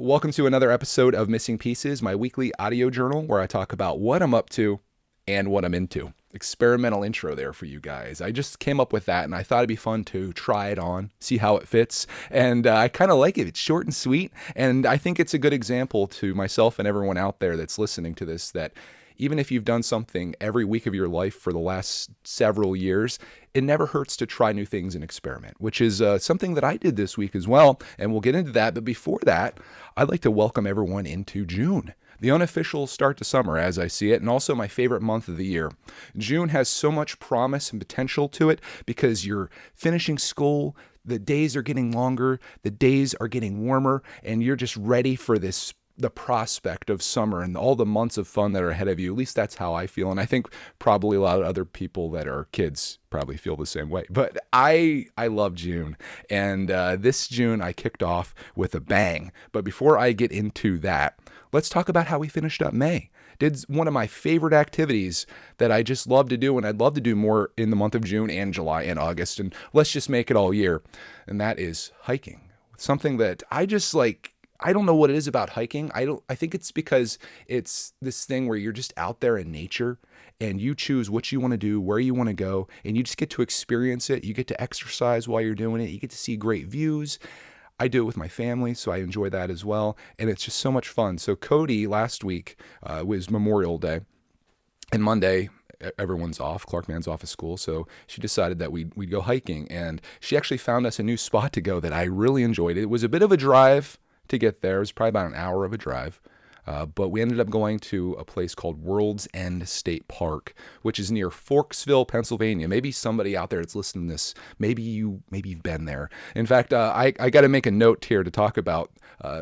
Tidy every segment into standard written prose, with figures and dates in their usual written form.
Welcome to another episode of Missing Pieces, my weekly audio journal where I talk about what I'm up to and what I'm into. Experimental intro there for you guys. I just came up with that and I thought it'd be fun to try it on, see how it fits. And I kind of like it. It's short and sweet. And I think it's a good example to myself and everyone out there that's listening to this that even if you've done something every week of your life for the last several years, it never hurts to try new things and experiment, which is something that I did this week as well. And we'll get into that. But before that, I'd like to welcome everyone into June, the unofficial start to summer as I see it, and also my favorite month of the year. June has so much promise and potential to it because you're finishing school, the days are getting longer, the days are getting warmer, and you're just ready for the prospect of summer and all the months of fun that are ahead of you. At least that's how I feel. And I think probably a lot of other people that are kids probably feel the same way. But I love June. And this June I kicked off with a bang. But before I get into that, let's talk about how we finished up May. Did one of my favorite activities that I just love to do, and I'd love to do more in the month of June and July and August. And let's just make it all year. And that is hiking. Something that I just like. I don't know what it is about hiking. I think it's because it's this thing where you're just out there in nature and you choose what you want to do, where you want to go, and you just get to experience it. You get to exercise while you're doing it. You get to see great views. I do it with my family, so I enjoy that as well. And it's just so much fun. So Cody last week was Memorial Day, and Monday everyone's off. Clark Man's off of school, so she decided that we'd go hiking. And she actually found us a new spot to go that I really enjoyed. It was a bit of a drive to get there. It was probably about an hour of a drive. But we ended up going to a place called World's End State Park, which is near Forksville, Pennsylvania. Maybe somebody out there that's listening to this, maybe you've been there. In fact, I got to make a note here to talk about.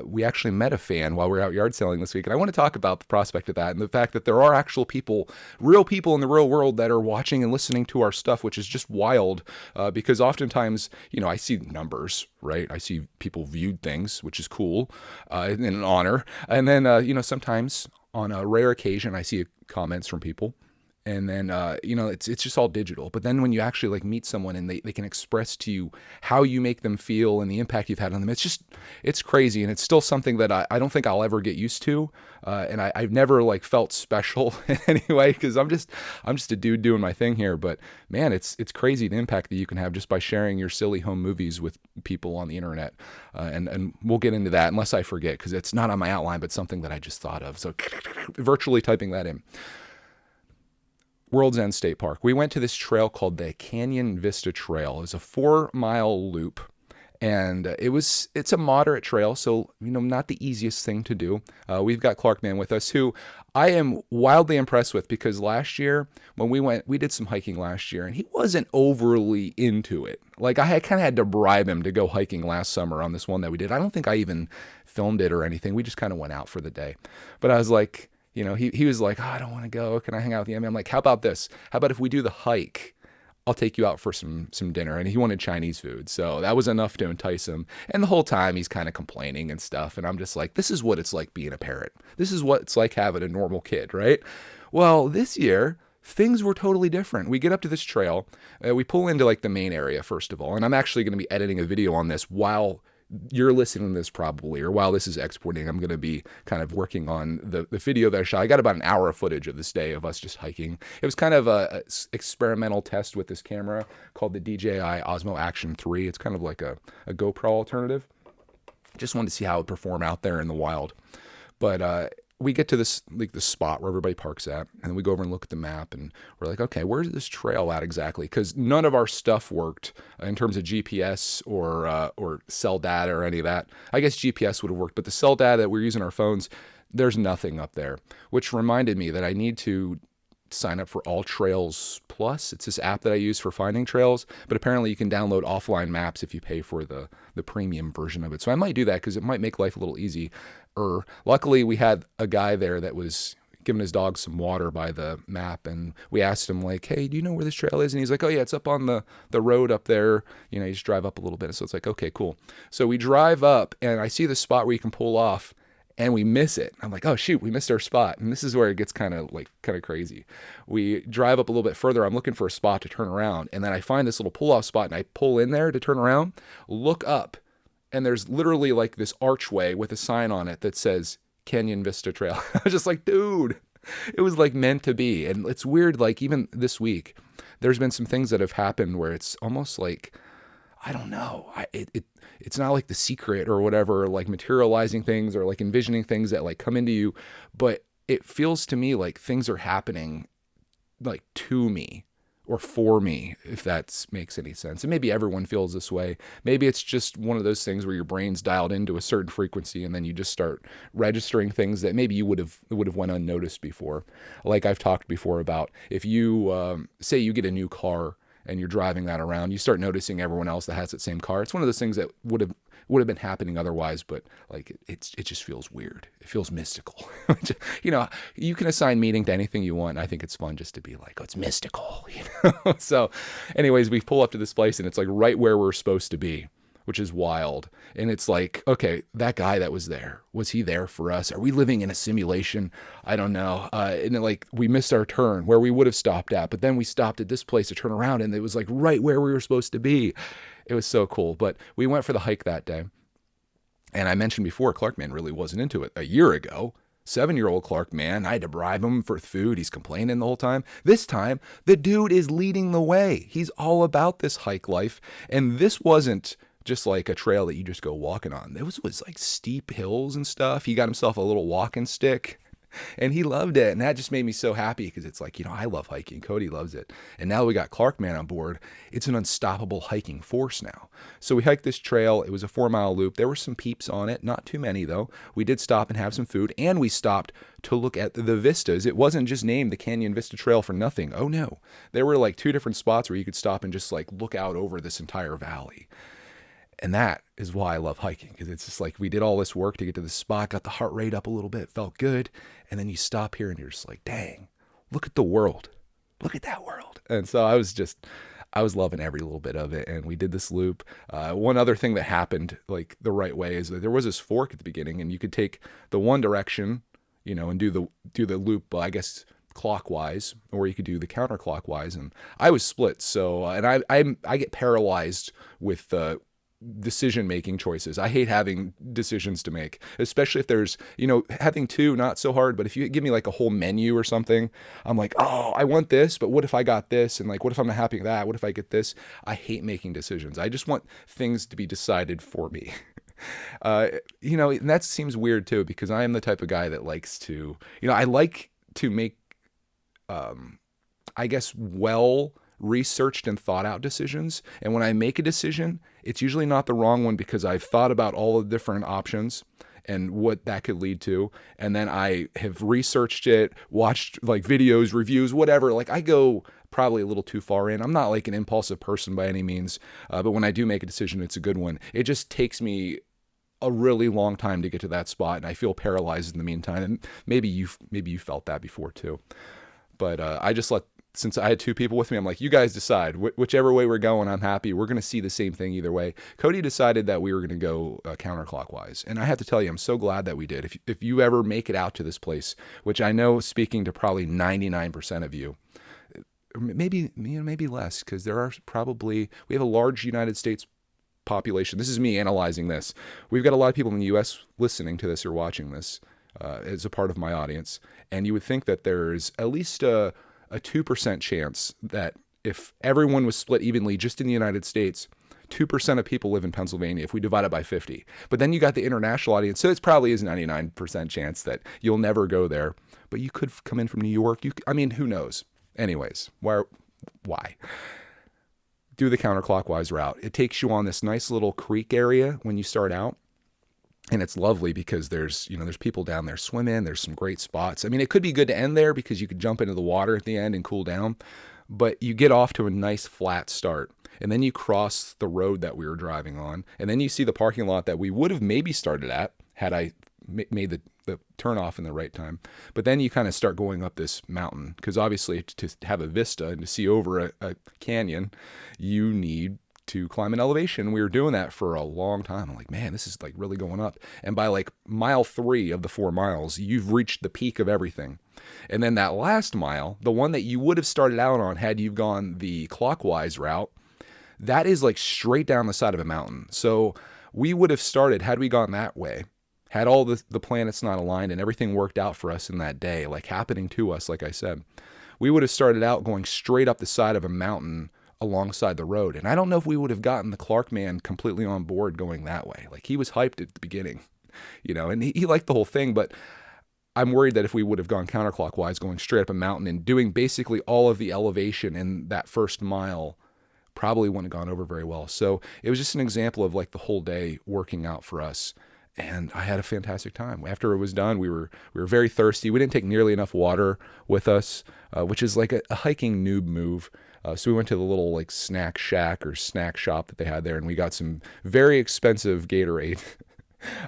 We actually met a fan while we were out yard selling this week, and I want to talk about the prospect of that and the fact that there are actual people, real people in the real world that are watching and listening to our stuff, which is just wild. Because oftentimes, I see numbers, right? I see people viewed things, which is cool, and an honor, and then sometimes on a rare occasion, I see comments from people. And then, it's just all digital. But then when you actually like meet someone and they can express to you how you make them feel and the impact you've had on them, it's crazy. And it's still something that I don't think I'll ever get used to. And I've never like felt special in any way because I'm just a dude doing my thing here. But man, it's crazy the impact that you can have just by sharing your silly home movies with people on the internet. And we'll get into that unless I forget because it's not on my outline, but something that I just thought of. So virtually typing that in. World's End State Park. We went to this trail called the Canyon Vista Trail. It's a 4-mile loop, and it's a moderate trail, so not the easiest thing to do. We've got Clark Man with us, who I am wildly impressed with because last year when we did some hiking last year, and he wasn't overly into it. Like I kind of had to bribe him to go hiking last summer on this one that we did. I don't think I even filmed it or anything. We just kind of went out for the day, but I was like. He was like, oh, I don't want to go. Can I hang out with you? I'm like, how about this? How about if we do the hike? I'll take you out for some dinner. And he wanted Chinese food. So that was enough to entice him. And the whole time he's kind of complaining and stuff. And I'm just like, this is what it's like being a parent. This is what it's like having a normal kid, right? Well, this year, things were totally different. We get up to this trail. We pull into like the main area, first of all. And I'm actually going to be editing a video on this while you're listening to this probably, or while this is exporting, I'm going to be kind of working on the video that I shot. I got about an hour of footage of this day of us just hiking. It was kind of a experimental test with this camera called the DJI Osmo Action 3. It's kind of like a GoPro alternative. Just wanted to see how it would perform out there in the wild. But we get to this spot where everybody parks at, and then we go over and look at the map, and we're like, okay, where's this trail at exactly? Because none of our stuff worked in terms of GPS or cell data or any of that. I guess GPS would have worked, but the cell data that we're using on our phones, there's nothing up there, which reminded me that I need to sign up for All Trails Plus. It's this app that I use for finding trails, but apparently you can download offline maps if you pay for the premium version of it. So I might do that because it might make life a little easier. Luckily, we had a guy there that was giving his dog some water by the map, and we asked him like, hey, do you know where this trail is? And he's like, oh yeah, it's up on the road up there. You just drive up a little bit. So it's like, okay, cool. So we drive up, and I see the spot where you can pull off, and we miss it. I'm like, oh shoot, we missed our spot. And this is where it gets kind of crazy. We drive up a little bit further. I'm looking for a spot to turn around, and then I find this little pull off spot, and I pull in there to turn around, look up, and there's literally like this archway with a sign on it that says Canyon Vista Trail. I was just like, dude, it was like meant to be. And it's weird, like even this week, there's been some things that have happened where it's almost like, I don't know, it's not like The Secret or whatever, like materializing things or like envisioning things that like come into you, but it feels to me like things are happening like to me or for me, if that makes any sense. And maybe everyone feels this way. Maybe it's just one of those things where your brain's dialed into a certain frequency and then you just start registering things that maybe you would have went unnoticed before. Like I've talked before about if you say you get a new car and you're driving that around, you start noticing everyone else that has that same car. It's one of those things that would have been happening otherwise, but like it just feels weird. It feels mystical. You know, you can assign meaning to anything you want. I think it's fun just to be like, oh, it's mystical, you know? So anyways, we pull up to this place and it's like right where we're supposed to be, which is wild. And it's like, okay, that guy that was there, was he there for us? Are we living in a simulation? I don't know. And like we missed our turn where we would have stopped at, but then we stopped at this place to turn around and it was like right where we were supposed to be. It was so cool. But we went for the hike that day. And I mentioned before, Clark Man really wasn't into it. A year ago, 7-year-old Clark Man, I had to bribe him for food. He's complaining the whole time. This time, the dude is leading the way. He's all about this hike life. And this wasn't just like a trail that you just go walking on. It was like steep hills and stuff. He got himself a little walking stick. And he loved it. And that just made me so happy because it's like, you know, I love hiking. Cody loves it. And now we got Clark Man on board. It's an unstoppable hiking force now. So we hiked this trail. It was a 4-mile loop. There were some peeps on it. Not too many, though. We did stop and have some food. And we stopped to look at the vistas. It wasn't just named the Canyon Vista Trail for nothing. Oh, no. There were like 2 different spots where you could stop and just like look out over this entire valley. And that is why I love hiking, because it's just like we did all this work to get to the spot, got the heart rate up a little bit, felt good. And then you stop here and you're just like, dang, look at the world. Look at that world. And so I was loving every little bit of it. And we did this loop. One other thing that happened like the right way is that there was this fork at the beginning and you could take the one direction, you know, and do the loop, I guess, clockwise, or you could do the counterclockwise. And I was split. So, and I get paralyzed with, decision-making choices. I hate having decisions to make, especially if there's, you know, having 2, not so hard, but if you give me like a whole menu or something, I'm like, oh, I want this, but what if I got this? And like, what if I'm not happy with that? What if I get this? I hate making decisions. I just want things to be decided for me. You know, and that seems weird too, because I am the type of guy that likes to, you know, I like to make, I guess, well researched and thought out decisions. And when I make a decision, it's usually not the wrong one because I've thought about all the different options and what that could lead to. And then I have researched it, watched like videos, reviews, whatever. Like I go probably a little too far in. I'm not like an impulsive person by any means. But when I do make a decision, it's a good one. It just takes me a really long time to get to that spot. And I feel paralyzed in the meantime. And maybe you felt that before too. But since I had 2 people with me, I'm like, you guys decide. Whichever way we're going, I'm happy. We're going to see the same thing either way. Cody decided that we were going to go counterclockwise. And I have to tell you, I'm so glad that we did. If you ever make it out to this place, which I know speaking to probably 99% of you, maybe less, because we have a large United States population. This is me analyzing this. We've got a lot of people in the U.S. listening to this or watching this as a part of my audience. And you would think that there's at least a 2% chance that if everyone was split evenly just in the United States, 2% of people live in Pennsylvania if we divide it by 50. But then you got the international audience, so it probably is 99% chance that you'll never go there. But you could come in from New York. I mean, who knows? Anyways, why? Do the counterclockwise route. It takes you on this nice little creek area when you start out. And it's lovely because there's people down there swimming. There's some great spots. I mean, it could be good to end there because you could jump into the water at the end and cool down. But you get off to a nice flat start. And then you cross the road that we were driving on. And then you see the parking lot that we would have maybe started at had I made the turn off in the right time. But then you kind of start going up this mountain. Because obviously to have a vista and to see over a canyon, you need to climb an elevation. We were doing that for a long time. I'm like, man, this is like really going up. And by like mile 3 of the 4 miles, you've reached the peak of everything. And then that last mile, the one that you would have started out on had you gone the clockwise route, that is like straight down the side of a mountain. So we would have started, had we gone that way, had all the planets not aligned and everything worked out for us in that day, like happening to us, like I said, we would have started out going straight up the side of a mountain alongside the road. And I don't know if we would have gotten the Clark man completely on board going that way. Like, he was hyped at the beginning, and he liked the whole thing, but I'm worried that if we would have gone counterclockwise, going straight up a mountain and doing basically all of the elevation in that first mile, probably wouldn't have gone over very well. So it was just an example of like the whole day working out for us. And I had a fantastic time. After it was done, we were very thirsty. We didn't take nearly enough water with us, which is like a hiking noob move. So we went to the little like snack shack or snack shop that they had there, and we got some very expensive Gatorade.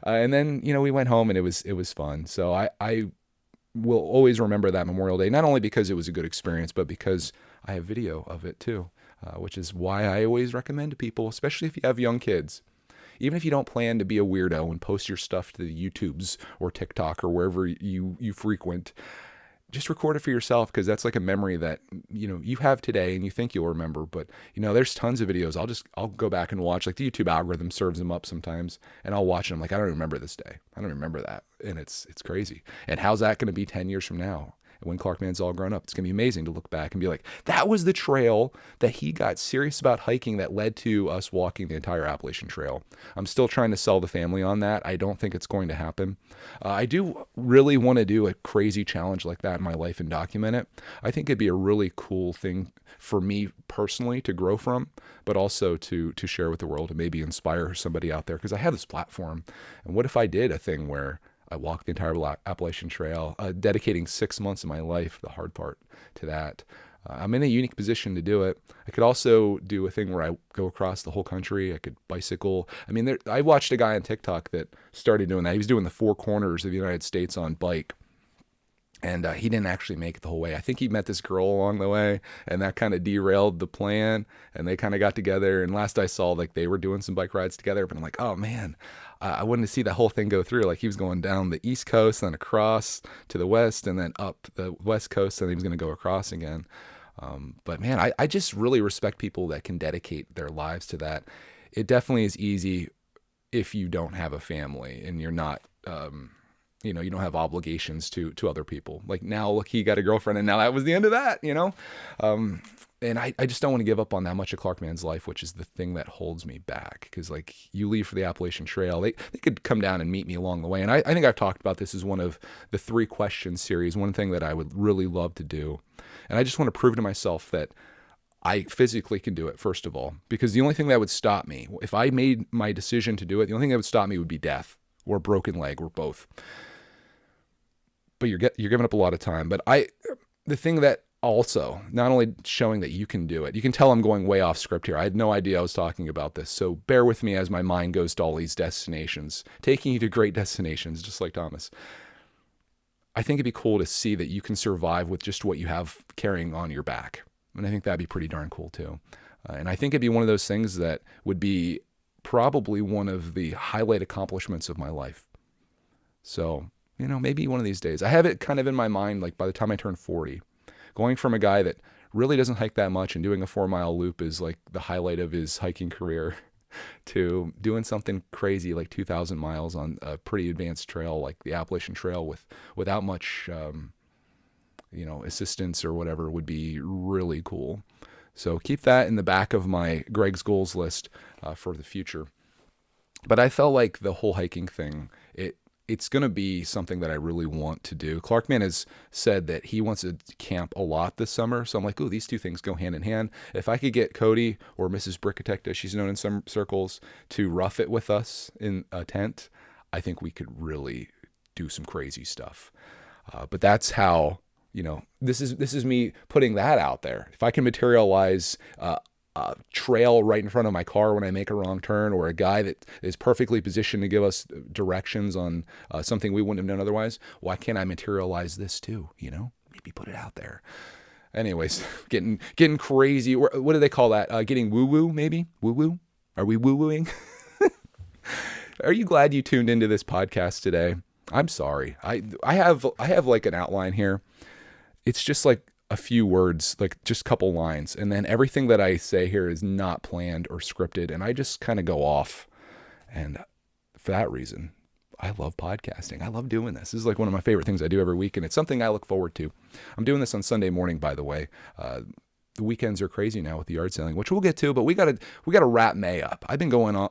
And then, we went home, and it was fun. So I will always remember that Memorial Day, not only because it was a good experience, but because I have video of it too, which is why I always recommend to people, especially if you have young kids. Even if you don't plan to be a weirdo and post your stuff to the YouTubes or TikTok or wherever you frequent, just record it for yourself, because that's like a memory that, you have today and you think you'll remember. But, there's tons of videos. I'll go back and watch, like the YouTube algorithm serves them up sometimes, and I'll watch them like, I don't remember this day. I don't remember that. And it's crazy. And how's that going to be 10 years from now? When Clark Man's all grown up, it's going to be amazing to look back and be like, that was the trail that he got serious about hiking that led to us walking the entire Appalachian Trail. I'm still trying to sell the family on that. I don't think it's going to happen. I do really want to do a crazy challenge like that in my life and document it. I think it'd be a really cool thing for me personally to grow from, but also to share with the world and maybe inspire somebody out there, because I have this platform. And what if I did a thing where I walked the entire Appalachian Trail, dedicating 6 months of my life, the hard part, to that. I'm in a unique position to do it. I could also do a thing where I go across the whole country. I could bicycle. I mean, I watched a guy on TikTok that started doing that. He was doing the 4 corners of the United States on bike. And he didn't actually make it the whole way. I think he met this girl along the way, and that kind of derailed the plan. And they kind of got together. And last I saw, like, they were doing some bike rides together. But I'm like, oh man, I wanted to see that whole thing go through. Like, he was going down the East Coast, then across to the West, and then up the West Coast, and he was going to go across again. But man, I just really respect people that can dedicate their lives to that. It definitely is easy if you don't have a family and you're not, you don't have obligations to other people. Like, now, look, he got a girlfriend, and now that was the end of that, And I just don't want to give up on that much of Clark Man's life, which is the thing that holds me back. Because, like, you leave for the Appalachian Trail, they could come down and meet me along the way. And I think I've talked about this as one of the 3 questions series, one thing that I would really love to do. And I just want to prove to myself that I physically can do it, first of all. Because the only thing that would stop me, if I made my decision to do it, the only thing that would stop me would be death or a broken leg or both. But you're giving up a lot of time. But the thing that also, not only showing that you can do it, you can tell I'm going way off script here. I had no idea I was talking about this. So bear with me as my mind goes to all these destinations, taking you to great destinations, just like Thomas. I think it'd be cool to see that you can survive with just what you have carrying on your back. And I think that'd be pretty darn cool too. And I think it'd be one of those things that would be probably one of the highlight accomplishments of my life. So, maybe one of these days. I have it kind of in my mind, like by the time I turn 40, going from a guy that really doesn't hike that much and doing a 4-mile loop is like the highlight of his hiking career, to doing something crazy like 2,000 miles on a pretty advanced trail like the Appalachian Trail without much, assistance or whatever, would be really cool. So keep that in the back of my Greg's goals list for the future. But I felt like the whole hiking thing, it's going to be something that I really want to do. Clarkman has said that he wants to camp a lot this summer. So I'm like, ooh, these two things go hand in hand. If I could get Cody, or Mrs. Brickatect, as she's known in some circles, to rough it with us in a tent, I think we could really do some crazy stuff. But that's how, this is me putting that out there. If I can materialize a trail right in front of my car when I make a wrong turn, or a guy that is perfectly positioned to give us directions on something we wouldn't have known otherwise, why can't I materialize this too? Maybe put it out there. Anyways, getting crazy. What do they call that? Getting woo-woo, maybe? Woo-woo? Are we woo-wooing? Are you glad you tuned into this podcast today? I'm sorry. I have like an outline here. It's just like a few words, like just a couple lines. And then everything that I say here is not planned or scripted. And I just kind of go off. And for that reason, I love podcasting. I love doing this. This is like one of my favorite things I do every week, and it's something I look forward to. I'm doing this on Sunday morning, by the way. The weekends are crazy now with the yard selling, which we'll get to, but we gotta wrap May up. I've been going on.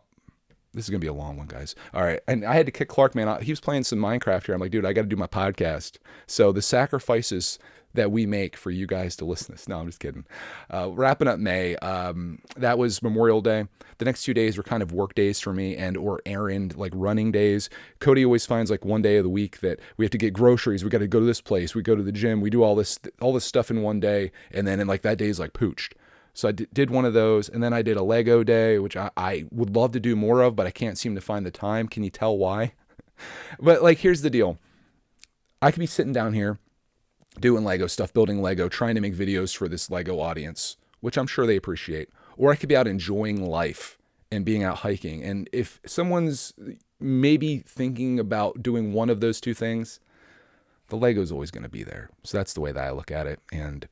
This is gonna be a long one, guys. All right, and I had to kick Clark, man. He was playing some Minecraft here. I'm like, dude, I got to do my podcast. So the sacrifices that we make for you guys to listen to this. No, I'm just kidding. Wrapping up May. That was Memorial Day. The next 2 days were kind of work days for me and or errand, like running days. Cody always finds like one day of the week that we have to get groceries. We got to go to this place. We go to the gym. We do all this stuff in one day. And then in like that day is like pooched. So I did one of those, and then I did a Lego day, which I would love to do more of, but I can't seem to find the time. Can you tell why? But like, here's the deal. I could be sitting down here doing Lego stuff, building Lego, trying to make videos for this Lego audience, which I'm sure they appreciate. Or I could be out enjoying life and being out hiking. And if someone's maybe thinking about doing one of those two things, the Lego's always going to be there. So that's the way that I look at it. And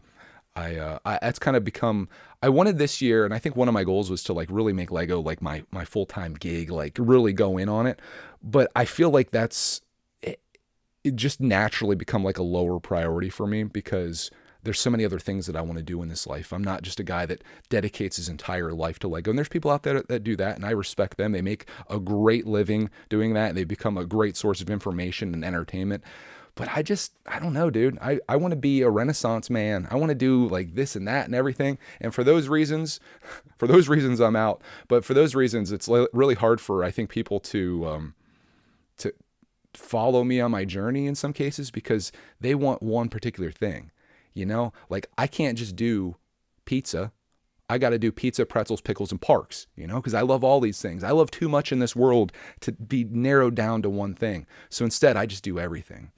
I that's kind of become, I wanted this year, and I think one of my goals was to like really make Lego like my full-time gig, like really go in on it. But I feel like it just naturally become like a lower priority for me because there's so many other things that I want to do in this life. I'm not just a guy that dedicates his entire life to Lego. And there's people out there that do that, and I respect them. They make a great living doing that. They become a great source of information and entertainment. But I don't know, dude. I want to be a Renaissance man. I want to do like this and that and everything. And for those reasons, I'm out. But for those reasons, it's really hard for, I think, people to follow me on my journey in some cases because they want one particular thing. You know, like I can't just do pizza. I got to do pizza, pretzels, pickles, and parks, you know, because I love all these things. I love too much in this world to be narrowed down to one thing. So instead, I just do everything.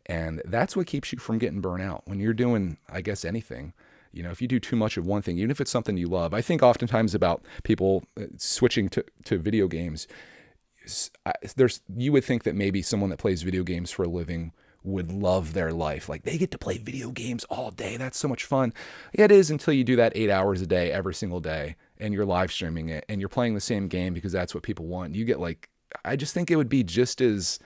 And that's what keeps you from getting burnt out when you're doing, I guess, anything. You know, if you do too much of one thing, even if it's something you love. I think oftentimes about people switching to video games. You would think that maybe someone that plays video games for a living would love their life. Like they get to play video games all day. That's so much fun. It is until you do that 8 hours a day, every single day, and you're live streaming it and you're playing the same game because that's what people want. You get like, I just think it would be just as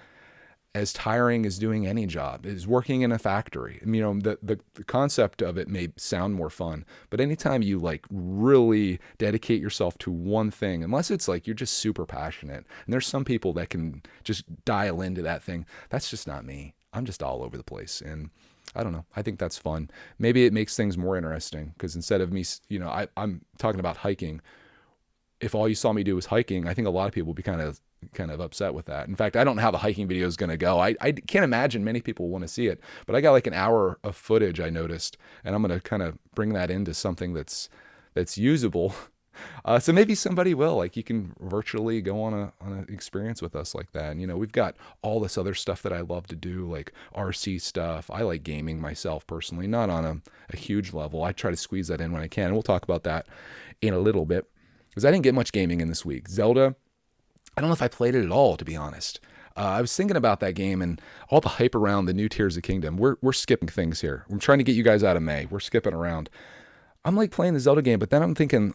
tiring as doing any job, is working in a factory. I mean, you know, the concept of it may sound more fun, but anytime you like really dedicate yourself to one thing, unless it's like you're just super passionate, and there's some people that can just dial into that thing. That's just not me. I'm just all over the place. And I don't know. I think that's fun. Maybe it makes things more interesting because instead of me, you know, I'm talking about hiking. If all you saw me do was hiking, I think a lot of people would be kind of upset with that. In fact, I don't know how the hiking video is going to go. I can't imagine many people want to see it, but I got like an hour of footage I noticed, and I'm going to kind of bring that into something that's usable. So maybe somebody will, like, you can virtually go on an experience with us like that. And, you know, we've got all this other stuff that I love to do, like RC stuff. I like gaming myself personally, not on a huge level. I try to squeeze that in when I can. And we'll talk about that in a little bit because I didn't get much gaming in this week. Zelda, I don't know if I played it at all, to be honest. I was thinking about that game and all the hype around the new Tears of the Kingdom. We're skipping things here. I'm trying to get you guys out of May. We're skipping around. I'm like playing the Zelda game, but then I'm thinking,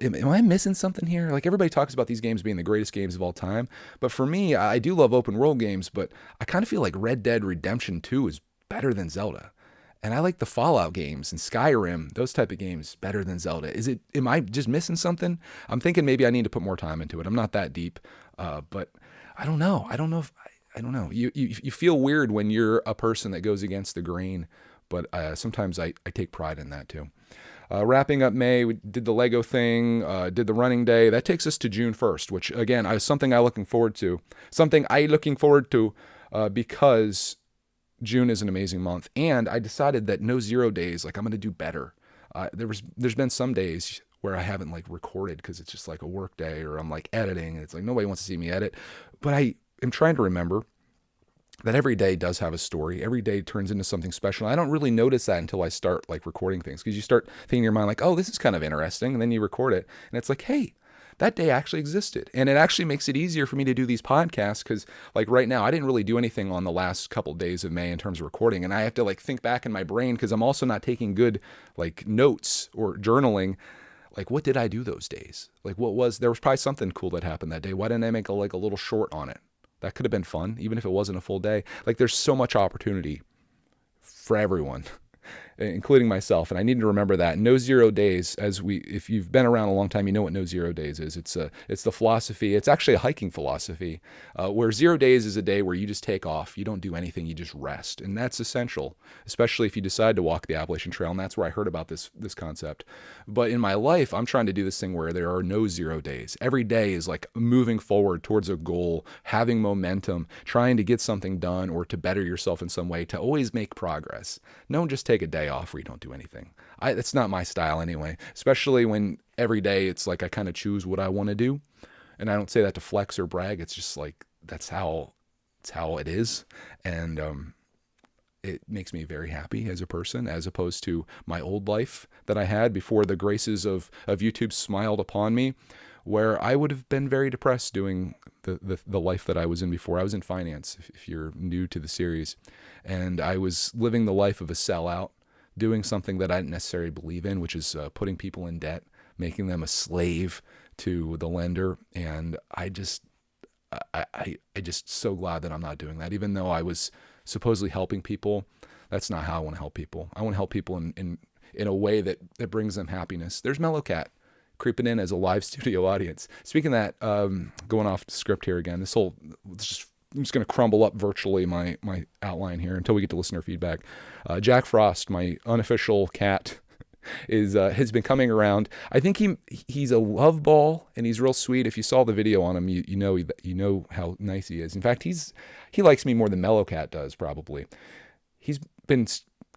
am I missing something here? Like everybody talks about these games being the greatest games of all time. But for me, I do love open world games, but I kind of feel like Red Dead Redemption 2 is better than Zelda. And I like the Fallout games and Skyrim, those type of games, better than Zelda. Am I just missing something? I'm thinking maybe I need to put more time into it. I'm not that deep, but I don't know. I don't know. You feel weird when you're a person that goes against the grain, but sometimes I take pride in that too. Wrapping up May, we did the Lego thing, did the running day. That takes us to June 1st, which again, is something I'm looking forward to. Because June is an amazing month, and I decided that no 0 days, like I'm going to do better. There's been some days where I haven't like recorded because it's just like a work day or I'm like editing and it's like nobody wants to see me edit. But I am trying to remember that every day does have a story. Every day turns into something special. I don't really notice that until I start like recording things because you start thinking in your mind like, oh, this is kind of interesting. And then you record it and it's like, hey, that day actually existed. And it actually makes it easier for me to do these podcasts because like right now, I didn't really do anything on the last couple of days of May in terms of recording. And I have to like think back in my brain because I'm also not taking good like notes or journaling like, what did I do those days? Like, there was probably something cool that happened that day. Why didn't I make a little short on it? That could have been fun, even if it wasn't a full day. Like, there's so much opportunity for everyone, including myself. And I need to remember that. No 0 days, if you've been around a long time, you know what no 0 days is. It's the philosophy. It's actually a hiking philosophy, where 0 days is a day where you just take off. You don't do anything. You just rest. And that's essential, especially if you decide to walk the Appalachian Trail. And that's where I heard about this concept. But in my life, I'm trying to do this thing where there are no 0 days. Every day is like moving forward towards a goal, having momentum, trying to get something done or to better yourself in some way, to always make progress. Don't just take a day off where you don't do anything. That's not my style anyway, especially when every day it's like I kind of choose what I want to do. And I don't say that to flex or brag. It's just like, it's how it is. And it makes me very happy as a person, as opposed to my old life that I had before the graces of YouTube smiled upon me, where I would have been very depressed doing the life that I was in before. I was in finance, if you're new to the series, and I was living the life of a sellout, doing something that I didn't necessarily believe in, which is putting people in debt, making them a slave to the lender. And I just so glad that I'm not doing that. Even though I was supposedly helping people, that's not how I want to help people. I want to help people in a way that brings them happiness. There's Mellow Cat creeping in as a live studio audience. Speaking of that, going off script here again, I'm just going to crumble up virtually my outline here until we get to listener feedback. Jack Frost, my unofficial cat, has been coming around. I think he's a love ball, and he's real sweet. If you saw the video on him, you know how nice he is. In fact, he likes me more than Mellow Cat does, probably. He's been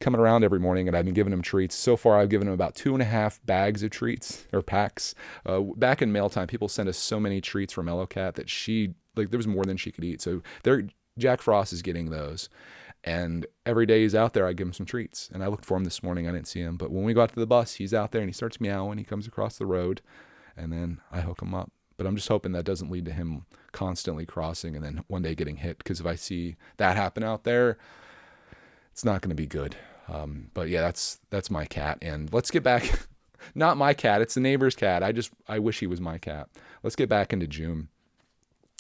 coming around every morning, and I've been giving him treats. So far, I've given him about 2.5 bags of treats, or packs. Back in mail time, people send us so many treats from Mellow Cat that there was more than she could eat. So Jack Frost is getting those. And every day he's out there, I give him some treats. And I looked for him this morning. I didn't see him. But when we got to the bus, he's out there and he starts meowing. He comes across the road, and then I hook him up. But I'm just hoping that doesn't lead to him constantly crossing and then one day getting hit. Because if I see that happen out there, it's not going to be good. But yeah, that's my cat. And let's get back. Not my cat. It's the neighbor's cat. I wish he was my cat. Let's get back into June.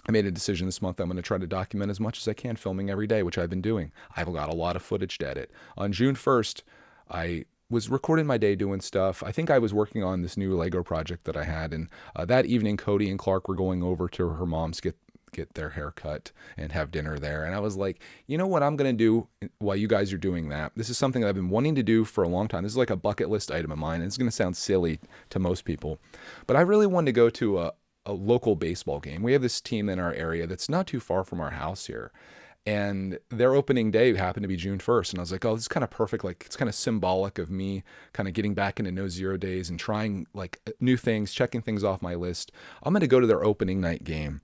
I made a decision this month. I'm going to try to document as much as I can, filming every day, which I've been doing. I've got a lot of footage to edit. On June 1st, I was recording my day doing stuff. I think I was working on this new Lego project that I had. And that evening, Cody and Clark were going over to her mom's, get their hair cut and have dinner there. And I was like, you know what I'm going to do while you guys are doing that? This is something that I've been wanting to do for a long time. This is like a bucket list item of mine. And it's going to sound silly to most people, but I really wanted to go to a local baseball game. We have this team in our area that's not too far from our house here. And their opening day happened to be June 1st. And I was like, oh, this is kind of perfect. Like, it's kind of symbolic of me kind of getting back into no 0 days and trying like new things, checking things off my list. I'm going to go to their opening night game.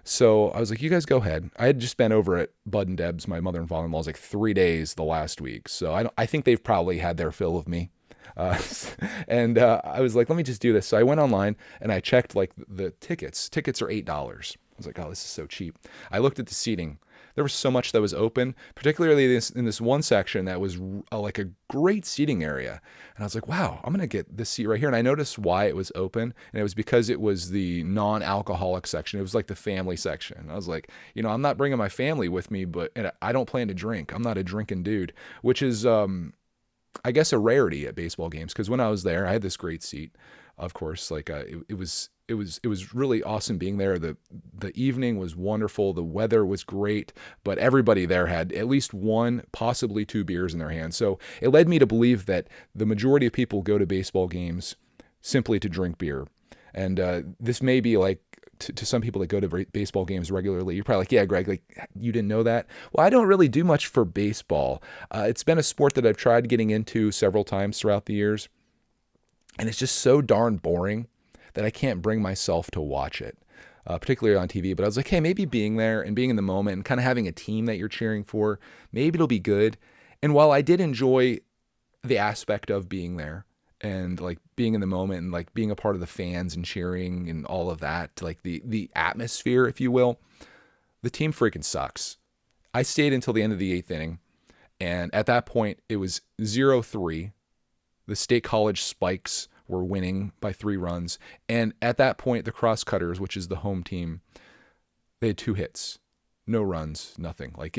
So I was like, you guys go ahead. I had just been over at Bud and Deb's, my mother and father-in-law's, like 3 days the last week. So I think they've probably had their fill of me. I was like, let me just do this. So I went online and I checked like the tickets. Tickets are $8. I was like, oh, this is so cheap. I looked at the seating. There was so much that was open, particularly in this one section that was like a great seating area. And I was like, wow, I'm going to get this seat right here. And I noticed why it was open. And it was because it was the non-alcoholic section. It was like the family section. And I was like, I'm not bringing my family with me, and I don't plan to drink. I'm not a drinking dude, which is, I guess, a rarity at baseball games. Because when I was there, I had this great seat. Of course, like it was really awesome being there. The evening was wonderful. The weather was great, but everybody there had at least one, possibly 2 beers in their hands. So it led me to believe that the majority of people go to baseball games simply to drink beer. And this may be like to some people that go to baseball games regularly. You're probably like, yeah, Greg, like you didn't know that. Well, I don't really do much for baseball. It's been a sport that I've tried getting into several times throughout the years. And it's just so darn boring that I can't bring myself to watch it, particularly on TV. But I was like, hey, maybe being there and being in the moment and kind of having a team that you're cheering for, maybe it'll be good. And while I did enjoy the aspect of being there and like being in the moment and like being a part of the fans and cheering and all of that, like the atmosphere, if you will, the team freaking sucks. I stayed until the end of the 8th inning. And at that point, it was 0-3. The State College Spikes were winning by 3 runs. And at that point, the Crosscutters, which is the home team, they had 2 hits. No runs, nothing. Like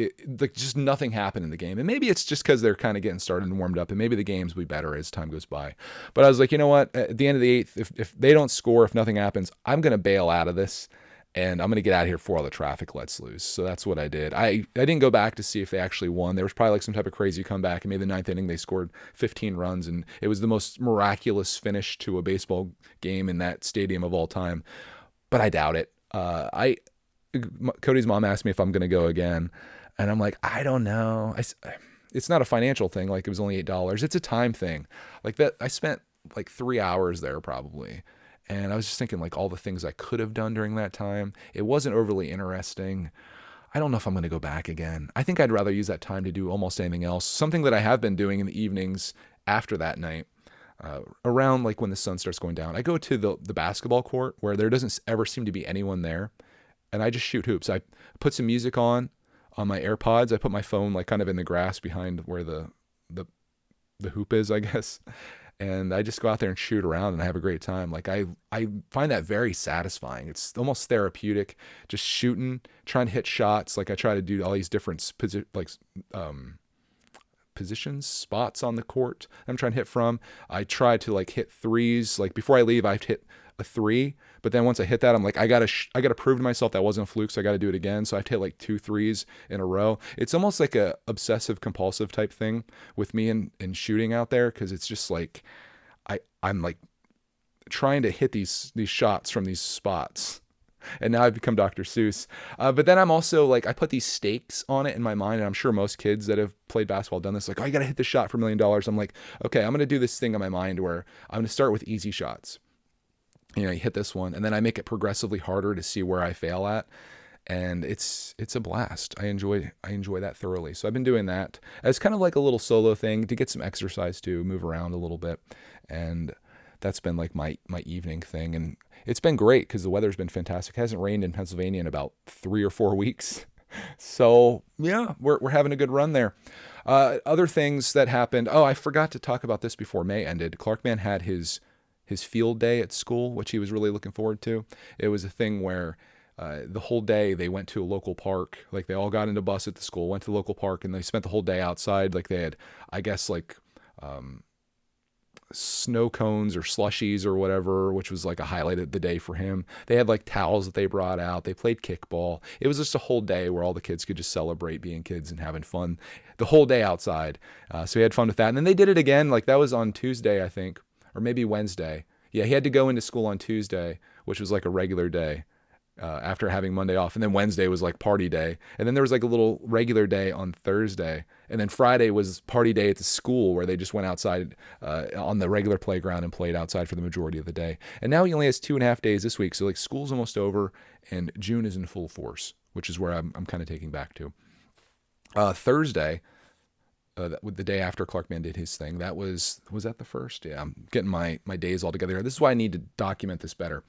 just nothing happened in the game. And maybe it's just because they're kind of getting started and warmed up, and maybe the games will be better as time goes by. But I was like, you know what? At the end of the 8th, if they don't score, if nothing happens, I'm going to bail out of this, and I'm going to get out of here before all the traffic lets loose. So that's what I did. I didn't go back to see if they actually won. There was probably like some type of crazy comeback, and maybe the 9th inning they scored 15 runs, and it was the most miraculous finish to a baseball game in that stadium of all time. But I doubt it. Cody's mom asked me if I'm going to go again, and I'm like, I don't know. It's not a financial thing. Like, it was only $8. It's a time thing. Like that, I spent like 3 hours there probably, and I was just thinking like all the things I could have done during that time. It wasn't overly interesting. I don't know if I'm going to go back again. I think I'd rather use that time to do almost anything else. Something that I have been doing in the evenings after that night. Around like when the sun starts going down, I go to the basketball court where there doesn't ever seem to be anyone there, and I just shoot hoops. I put some music on my AirPods. I put my phone like kind of in the grass behind where the hoop is, I guess. And I just go out there and shoot around, and I have a great time. Like I find that very satisfying. It's almost therapeutic, just shooting, trying to hit shots. Like I try to do all these different positions, spots on the court I'm trying to hit from. I try to like hit threes. Like before I leave, I have to hit a 3, but then once I hit that, I'm like, I gotta prove to myself that wasn't a fluke, so I gotta do it again. So I have to hit like 2 threes in a row. It's almost like a obsessive compulsive type thing with me in shooting out there, because it's just like I'm like trying to hit these shots from these spots. And now I've become Dr. Seuss. But then I'm also like, I put these stakes on it in my mind, and I'm sure most kids that have played basketball have done this. Like, oh, you got to hit the shot for $1 million. I'm like, okay, I'm going to do this thing in my mind where I'm going to start with easy shots. You hit this one, and then I make it progressively harder to see where I fail at. And it's a blast. I enjoy that thoroughly. So I've been doing that as kind of like a little solo thing to get some exercise to move around a little bit. And that's been like my evening thing. And it's been great because the weather's been fantastic. It hasn't rained in Pennsylvania in about 3 or 4 weeks. So yeah, we're having a good run there. Other things that happened. Oh, I forgot to talk about this before May ended. Clarkman had his field day at school, which he was really looking forward to. It was a thing where the whole day they went to a local park. Like they all got into a bus at the school, went to the local park, and they spent the whole day outside. Like they had, I guess, like snow cones or slushies or whatever, which was like a highlight of the day for him. They had like towels that they brought out. They played kickball. It was just a whole day where all the kids could just celebrate being kids and having fun the whole day outside. So he had fun with that. And then they did it again. Like that was on Tuesday, I think, or maybe Wednesday. Yeah, he had to go into school on Tuesday, which was like a regular day. After having Monday off, and then Wednesday was like party day, and then there was like a little regular day on Thursday, and then Friday was party day at the school where they just went outside on the regular playground and played outside for the majority of the day. And now he only has 2.5 days this week, so like school's almost over, and June is in full force, which is where I'm kind of taking back to. Thursday, with the day after Clarkman did his thing, was that the first? Yeah, I'm getting my days all together. This is why I need to document this better.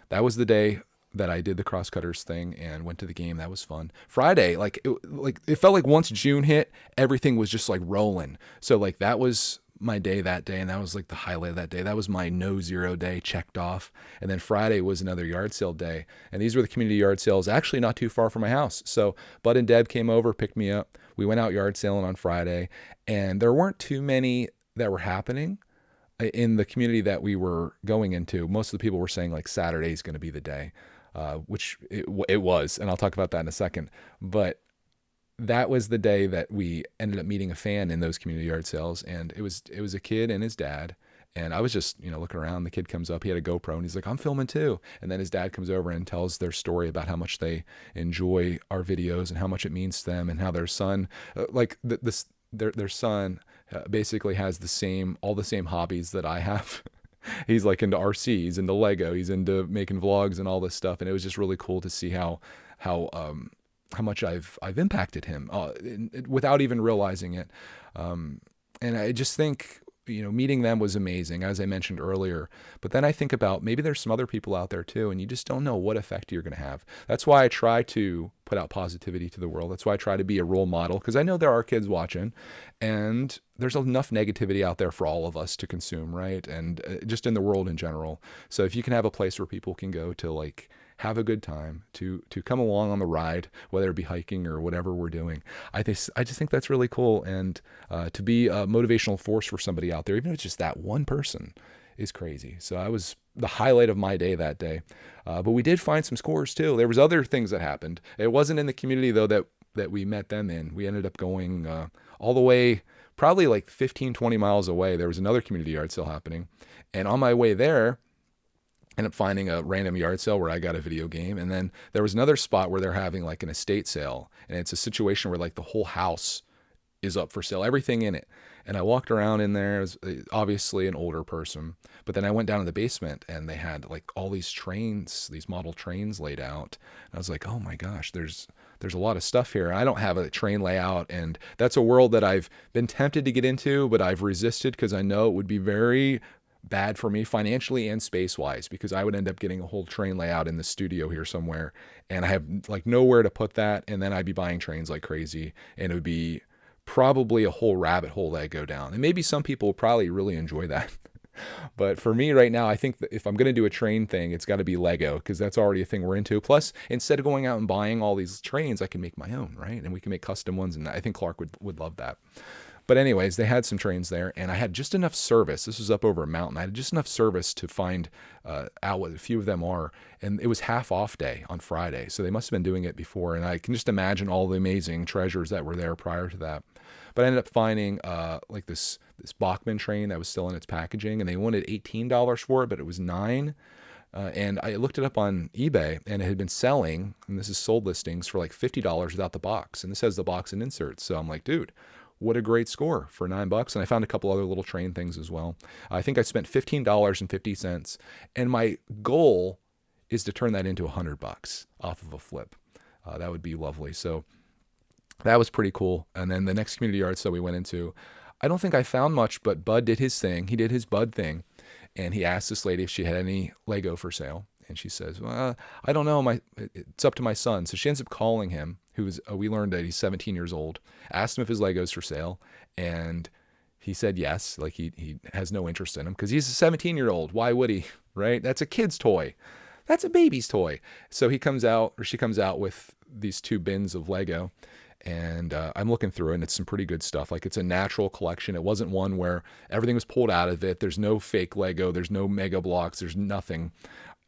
That was the day that I did the Crosscutters thing and went to the game. That was fun. Friday, it felt like once June hit, everything was just like rolling. So like that was my day that day, and that was like the highlight of that day. That was my no zero day checked off. And then Friday was another yard sale day, and these were the community yard sales actually not too far from my house. So Bud and Deb came over, picked me up. We went out yard selling on Friday, and there weren't too many that were happening in the community that we were going into. Most of the people were saying like Saturday is going to be the day. Which it was, and I'll talk about that in a second. But that was the day that we ended up meeting a fan in those community yard sales, and it was a kid and his dad. And I was just looking around. The kid comes up, he had a GoPro, and he's like, "I'm filming too." And then his dad comes over and tells their story about how much they enjoy our videos and how much it means to them, and how their son, their son, basically has all the same hobbies that I have. He's like into RC, he's into Lego, he's into making vlogs and all this stuff. And it was just really cool to see how much I've impacted him without even realizing it. And I just think meeting them was amazing, as I mentioned earlier. But then I think about maybe there's some other people out there too, and you just don't know what effect you're going to have. That's why I try to put out positivity to the world. That's why I try to be a role model, because I know there are kids watching, and there's enough negativity out there for all of us to consume, right? And just in the world in general. So if you can have a place where people can go to like have a good time, to come along on the ride, whether it be hiking or whatever we're doing. I just think that's really cool. And to be a motivational force for somebody out there, even if it's just that one person, is crazy. So I was the highlight of my day that day. But we did find some scores too. There was other things that happened. It wasn't in the community though that we met them in. We ended up going all the way, probably like 15, 20 miles away. There was another community yard sale happening. And on my way there, ended up finding a random yard sale where I got a video game. And then there was another spot where they're having like an estate sale. And it's a situation where like the whole house is up for sale, everything in it. And I walked around in there. It was obviously an older person. But then I went down to the basement and they had like all these trains, these model trains laid out. And I was like, oh my gosh, there's a lot of stuff here. I don't have a train layout. And that's a world that I've been tempted to get into, but I've resisted because I know it would be very bad for me financially and space wise, because I would end up getting a whole train layout in the studio here somewhere, and I have like nowhere to put that. And then I'd be buying trains like crazy, and it would be probably a whole rabbit hole that I go down. And maybe some people will probably really enjoy that. But for me right now, I think that if I'm going to do a train thing, it's got to be Lego, because that's already a thing we're into. Plus, instead of going out and buying all these trains, I can make my own, right? And we can make custom ones. And I think Clark would love that. But anyways, they had some trains there, and I had just enough service. This was up over a mountain. I had just enough service to find out what a few of them are. And it was half off day on Friday. So they must have been doing it before. And I can just imagine all the amazing treasures that were there prior to that. But I ended up finding like this Bachmann train that was still in its packaging, and they wanted $18 for it, but it was $9. And I looked it up on eBay, and it had been selling, and this is sold listings, for like $50 without the box. And this has the box and inserts. So I'm like, dude, what a great score for $9. And I found a couple other little train things as well. I think I spent $15.50, and my goal is to turn that into $100 off of a flip. That would be lovely. So that was pretty cool. And then the next community yard sale we went into, I don't think I found much, but Bud did his thing. He did his Bud thing. And he asked this lady if she had any Lego for sale. And she says, well, I don't know. It's up to my son. So she ends up calling him, we learned that he's 17 years old, asked him if his Lego's for sale. And he said yes. Like he has no interest in him because he's a 17-year-old. Why would he? Right? That's a kid's toy. That's a baby's toy. So she comes out with these 2 bins of Lego. And I'm looking through it, and it's some pretty good stuff. Like, it's a natural collection. It wasn't one where everything was pulled out of it. There's no fake Lego. There's no Mega Blocks. There's nothing.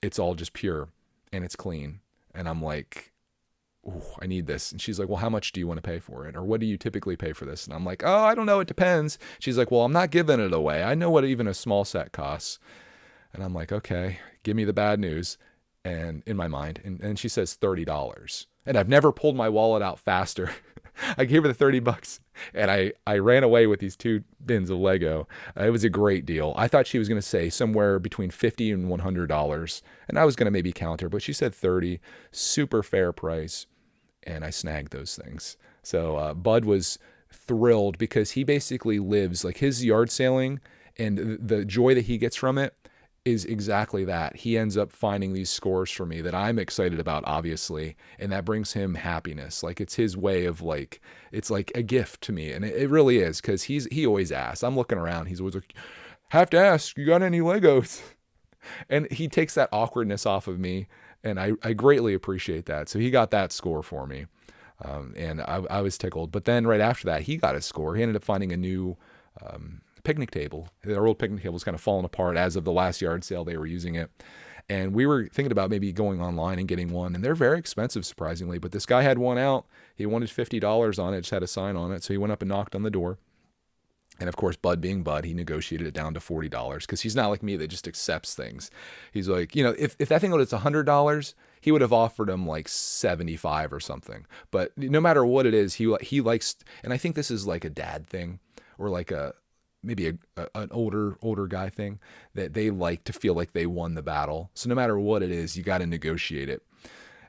It's all just pure, and it's clean. And I'm like, ooh, I need this. And she's like, well, how much do you want to pay for it? Or what do you typically pay for this? And I'm like, oh, I don't know. It depends. She's like, well, I'm not giving it away. I know what even a small set costs. And I'm like, okay, give me the bad news. And in my mind, and she says $30. And I've never pulled my wallet out faster. I gave her the $30, and I ran away with these 2 bins of Lego. It was a great deal. I thought she was going to say somewhere between $50 and $100, and I was going to maybe counter, but she said $30, super fair price, and I snagged those things. So Bud was thrilled because he basically lives, like, his yard sailing and the joy that he gets from it is exactly that. He ends up finding these scores for me that I'm excited about, obviously, and that brings him happiness. Like, it's his way of, like, it's like a gift to me, and it really is, because he always asks. I'm looking around, he's always like, have to ask, you got any Legos? And he takes that awkwardness off of me, and I greatly appreciate that. So he got that score for me, and I was tickled. But then right after that, he got his score. He ended up finding a new picnic table. Their old picnic table was kind of falling apart as of the last yard sale they were using it. And we were thinking about maybe going online and getting one. And they're very expensive, surprisingly. But this guy had one out. He wanted $50 on it. Just had a sign on it. So he went up and knocked on the door. And of course, Bud being Bud, he negotiated it down to $40 because he's not like me that just accepts things. He's like, if that thing was $100, he would have offered him like 75 or something. But no matter what it is, he likes, and I think this is like a dad thing, or like maybe an older guy thing, that they like to feel like they won the battle. So no matter what it is, you got to negotiate it.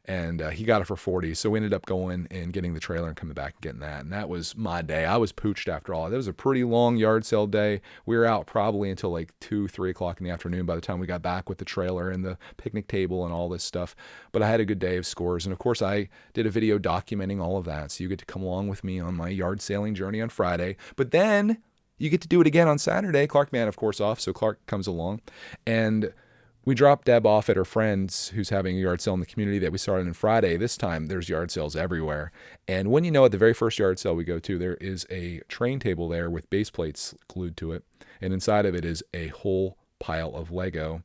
and he got it for 40. So we ended up going and getting the trailer and coming back and getting that. And that was my day. I was pooched after all. That was a pretty long yard sale day. We were out probably until like 2, 3 o'clock in the afternoon by the time we got back with the trailer and the picnic table and all this stuff. But I had a good day of scores. And of course, I did a video documenting all of that. So you get to come along with me on my yard sailing journey on Friday. But then you get to do it again on Saturday. Clark Man, of course, off. So Clark comes along and we dropped Deb off at her friend's who's having a yard sale in the community that we started on Friday. This time there's yard sales everywhere. And when you know, at the very first yard sale we go to, there is a train table there with base plates glued to it. And inside of it is a whole pile of Lego.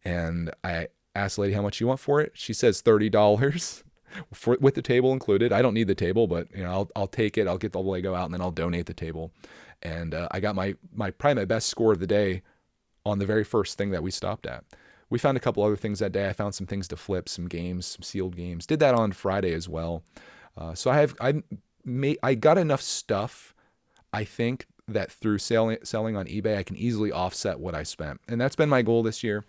And I asked the lady how much you want for it. She says $30 with the table included. I don't need the table, but I'll take it. I'll get the Lego out and then I'll donate the table. And I got my probably my best score of the day on the very first thing that we stopped at. We found a couple other things that day. I found some things to flip, some games, some sealed games. Did that on Friday as well. So I got enough stuff, I think, that through selling on eBay, I can easily offset what I spent. And that's been my goal this year.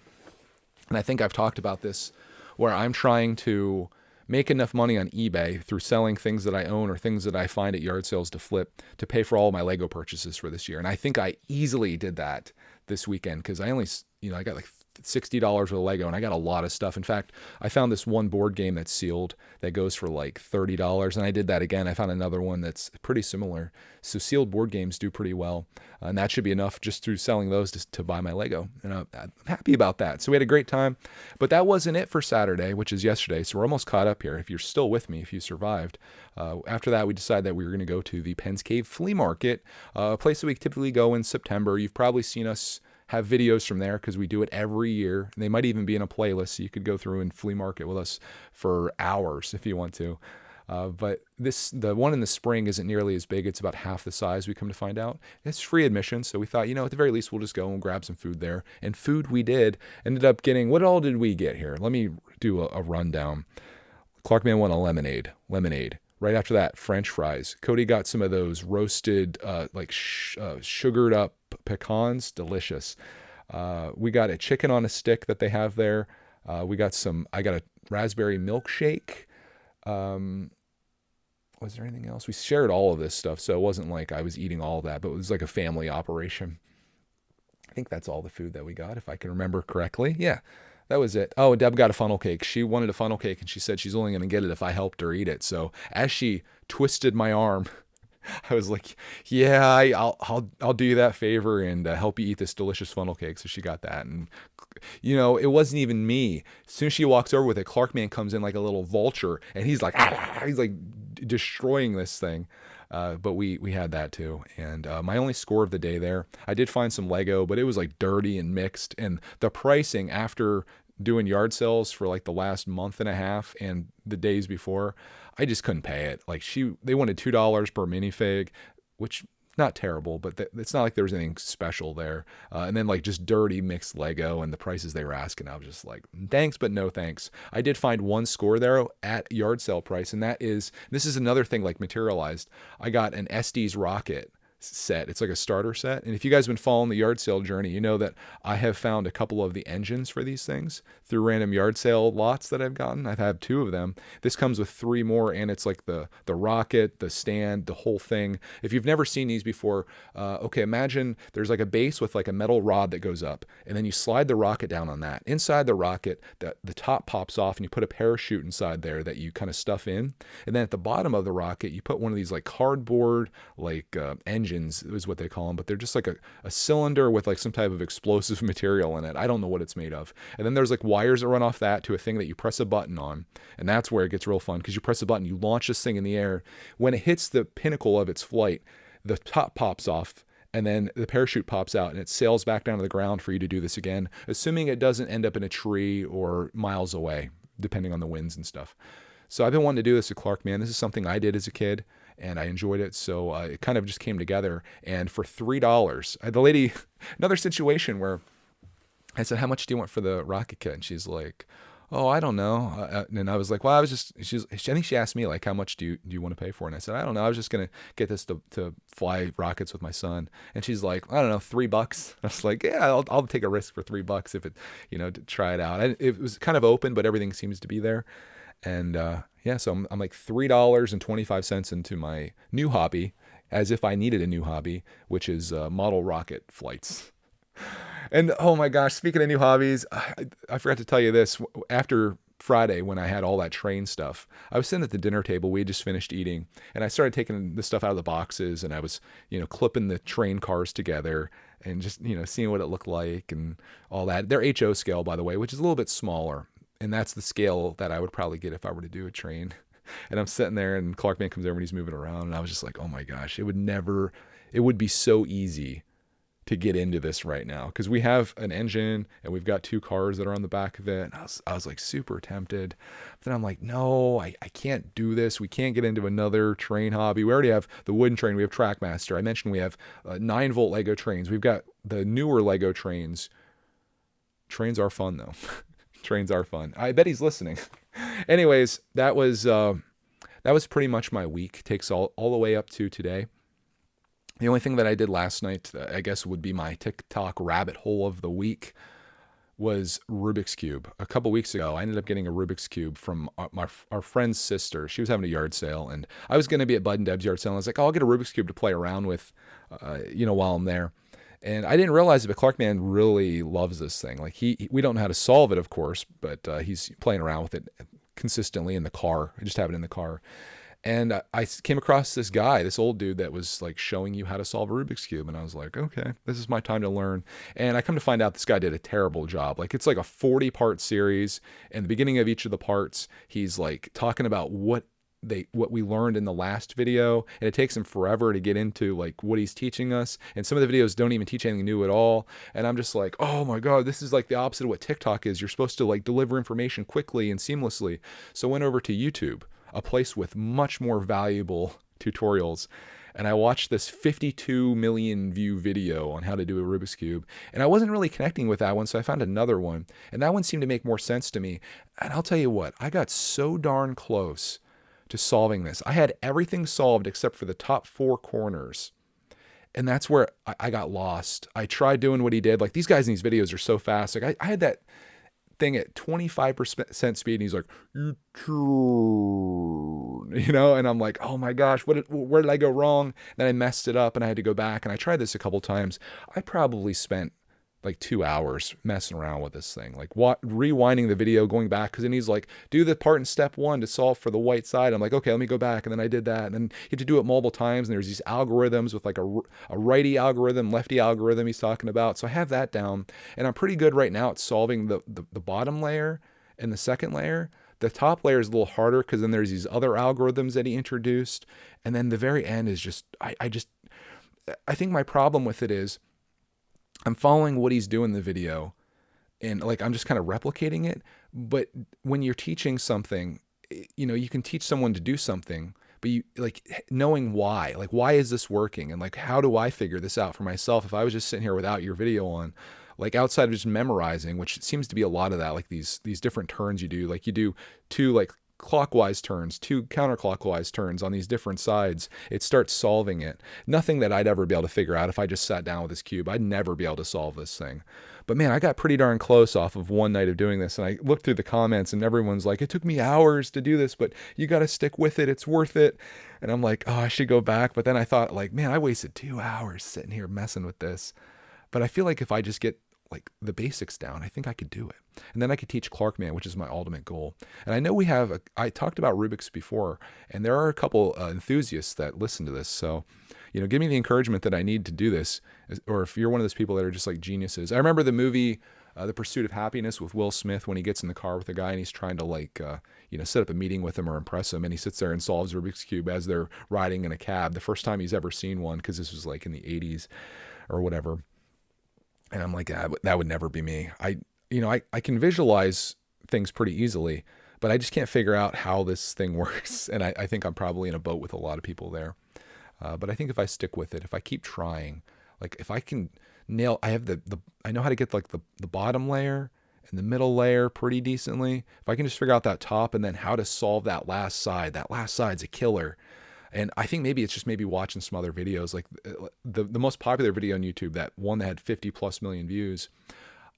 And I think I've talked about this, where I'm trying to make enough money on eBay through selling things that I own or things that I find at yard sales to flip to pay for all my Lego purchases for this year. And I think I easily did that this weekend because I only, I got like $60 worth of Lego and I got a lot of stuff. In fact, I found this one board game that's sealed that goes for like $30. And I did that again. I found another one that's pretty similar. So sealed board games do pretty well. And that should be enough just through selling those to buy my Lego. And I'm happy about that. So we had a great time. But that wasn't it for Saturday, which is yesterday. So we're almost caught up here. If you're still with me, if you survived. After that, we decided that we were going to go to the Penn's Cave Flea Market, a place that we typically go in September. You've probably seen us have videos from there because we do it every year. And they might even be in a playlist, so you could go through and flea market with us for hours if you want to. But the one in the spring isn't nearly as big. It's about half the size, we come to find out. It's free admission, so we thought, at the very least, we'll just go and grab some food there. And food we did. Ended up getting, what all did we get here? Let me do a rundown. Clarkman won a lemonade. Right after that, French fries. Cody got some of those roasted, sugared up pecans. Delicious. We got a chicken on a stick that they have there. I got a raspberry milkshake. Was there anything else? We shared all of this stuff, so it wasn't like I was eating all of that, but it was like a family operation. I think that's all the food that we got, if I can remember correctly. Yeah. That was it. Oh, Deb got a funnel cake. She wanted a funnel cake, and she said she's only going to get it if I helped her eat it. So as she twisted my arm, I was like, "Yeah, I'll do you that favor and help you eat this delicious funnel cake." So she got that, and it wasn't even me. As soon as she walks over with it, Clarkman comes in like a little vulture, and he's like destroying this thing. But we had that too. And my only score of the day there, I did find some Lego, but it was like dirty and mixed. And the pricing after doing yard sales for like the last month and a half and the days before, I just couldn't pay it. Like they wanted $2 per minifig, which not terrible, but it's not like there was anything special there. And then like just dirty mixed Lego and the prices they were asking, I was just like, thanks, but no thanks. I did find one score there at yard sale price, and this is another thing like materialized. I got an Estes rocket set. It's like a starter set. And if you guys have been following the yard sale journey, you know that I have found a couple of the engines for these things through random yard sale lots that I've gotten. I've had 2 of them. This comes with 3 more, and it's like the rocket, the stand, the whole thing. If you've never seen these before, imagine there's like a base with like a metal rod that goes up, and then you slide the rocket down on that. Inside the rocket, the top pops off, and you put a parachute inside there that you kind of stuff in. And then at the bottom of the rocket, you put one of these like cardboard engines is what they call them, but they're just like a cylinder with like some type of explosive material in it. I don't know what it's made of. And then there's like wires that run off that to a thing that you press a button on, and that's where it gets real fun because you press a button, you launch this thing in the air. When it hits the pinnacle of its flight, the top pops off, and then the parachute pops out, and it sails back down to the ground for you to do this again, assuming it doesn't end up in a tree or miles away, depending on the winds and stuff. So I've been wanting to do this with Clark, man. This is something I did as a kid, and I enjoyed it. So it kind of just came together. And for $3, the lady, another situation where I said, "How much do you want for the rocket kit?" And she's like, "Oh, I don't know." And I was like, "Well, I think she asked me like, how much do you want to pay for it?" And I said, "I don't know. I was just going to get this to fly rockets with my son." And she's like, "I don't know, $3." I was like, "Yeah, I'll take a risk for $3 if it, to try it out." It was kind of open, but everything seems to be there. And yeah, so I'm like $3.25 into my new hobby, as if I needed a new hobby, which is model rocket flights. And oh my gosh, speaking of new hobbies, I forgot to tell you this. After Friday, when I had all that train stuff, I was sitting at the dinner table. We had just finished eating, and I started taking the stuff out of the boxes, and I was, clipping the train cars together and just, seeing what it looked like and all that. They're HO scale, by the way, which is a little bit smaller. And that's the scale that I would probably get if I were to do a train. And I'm sitting there, and Clarkman comes over and he's moving around, and I was just like, oh my gosh, it would be so easy to get into this right now, because we have an engine and we've got two cars that are on the back of it. And I was like super tempted. But then I'm like, no, I can't do this. We can't get into another train hobby. We already have the wooden train. We have Trackmaster. I mentioned we have 9-volt Lego trains. We've got the newer Lego trains. Trains are fun though. Trains are fun. I bet he's listening. Anyways, that was pretty much my week. Takes all the way up to today. The only thing that I did last night, I guess, would be my TikTok rabbit hole of the week, was Rubik's Cube. A couple weeks ago, I ended up getting a Rubik's Cube from our friend's sister. She was having a yard sale, and I was going to be at Bud and Deb's yard sale. And I was like, oh, I'll get a Rubik's Cube to play around with, while I'm there. And I didn't realize it, but Clarkman really loves this thing. Like we don't know how to solve it, of course, but he's playing around with it consistently in the car. I just have it in the car. And I came across this guy, this old dude that was like showing you how to solve a Rubik's Cube. And I was like, okay, this is my time to learn. And I come to find out this guy did a terrible job. Like it's like a 40-part series. And the beginning of each of the parts, he's like talking about what we learned in the last video, and it takes him forever to get into like what he's teaching us. And some of the videos don't even teach anything new at all. And I'm just like, oh my God, this is like the opposite of what TikTok is. You're supposed to like deliver information quickly and seamlessly. So I went over to YouTube, a place with much more valuable tutorials. And I watched this 52 million view video on how to do a Rubik's Cube. And I wasn't really connecting with that one, so I found another one. And that one seemed to make more sense to me. And I'll tell you what, I got so darn close to solving this. I had everything solved except for the top 4 corners. And that's where I got lost. I tried doing what he did. Like these guys in these videos are so fast. Like I had that thing at 25% speed, and he's like, and I'm like, oh my gosh, where did I go wrong? Then I messed it up, and I had to go back, and I tried this a couple times. I probably spent like 2 hours messing around with this thing, like rewinding the video, going back, because then he's like, do the part in step 1 to solve for the white side. I'm like, okay, let me go back. And then I did that, and then you had to do it multiple times, and there's these algorithms with like a righty algorithm, lefty algorithm he's talking about. So I have that down, and I'm pretty good right now at solving the bottom layer and the second layer. The top layer is a little harder because then there's these other algorithms that he introduced, and then the very end is just I think my problem with it is I'm following what he's doing in the video, and like I'm just kind of replicating it. But when you're teaching something, you can teach someone to do something, but you like knowing why, like why is this working, and like how do I figure this out for myself if I was just sitting here without your video on, like outside of just memorizing, which seems to be a lot of that, like these different turns you do, like you do 2 like clockwise turns, 2 counterclockwise turns on these different sides. It starts solving it. Nothing that I'd ever be able to figure out if I just sat down with this cube. I'd never be able to solve this thing. But man, I got pretty darn close off of one night of doing this. And I looked through the comments, and everyone's like, it took me hours to do this, but you got to stick with it. It's worth it. And I'm like, oh, I should go back. But then I thought, like, man, I wasted 2 hours sitting here messing with this. But I feel like if I just get like the basics down, I think I could do it. And then I could teach Clarkman, which is my ultimate goal. And I know I talked about Rubik's before, and there are a couple enthusiasts that listen to this. So, give me the encouragement that I need to do this. Or if you're one of those people that are just like geniuses. I remember the movie, The Pursuit of Happiness with Will Smith, when he gets in the car with a guy and he's trying to like, set up a meeting with him or impress him. And he sits there and solves Rubik's Cube as they're riding in a cab. The first time he's ever seen one, because this was like in the 80s or whatever. And I'm like, that would never be me. I can visualize things pretty easily, but I just can't figure out how this thing works. And I think I'm probably in a boat with a lot of people there. But I think if I stick with it, if I keep trying, like if I can I know how to get like the bottom layer and the middle layer pretty decently. If I can just figure out that top and then how to solve that last side's a killer. And I think maybe it's just watching some other videos, like the most popular video on YouTube, that one that had 50+ million views.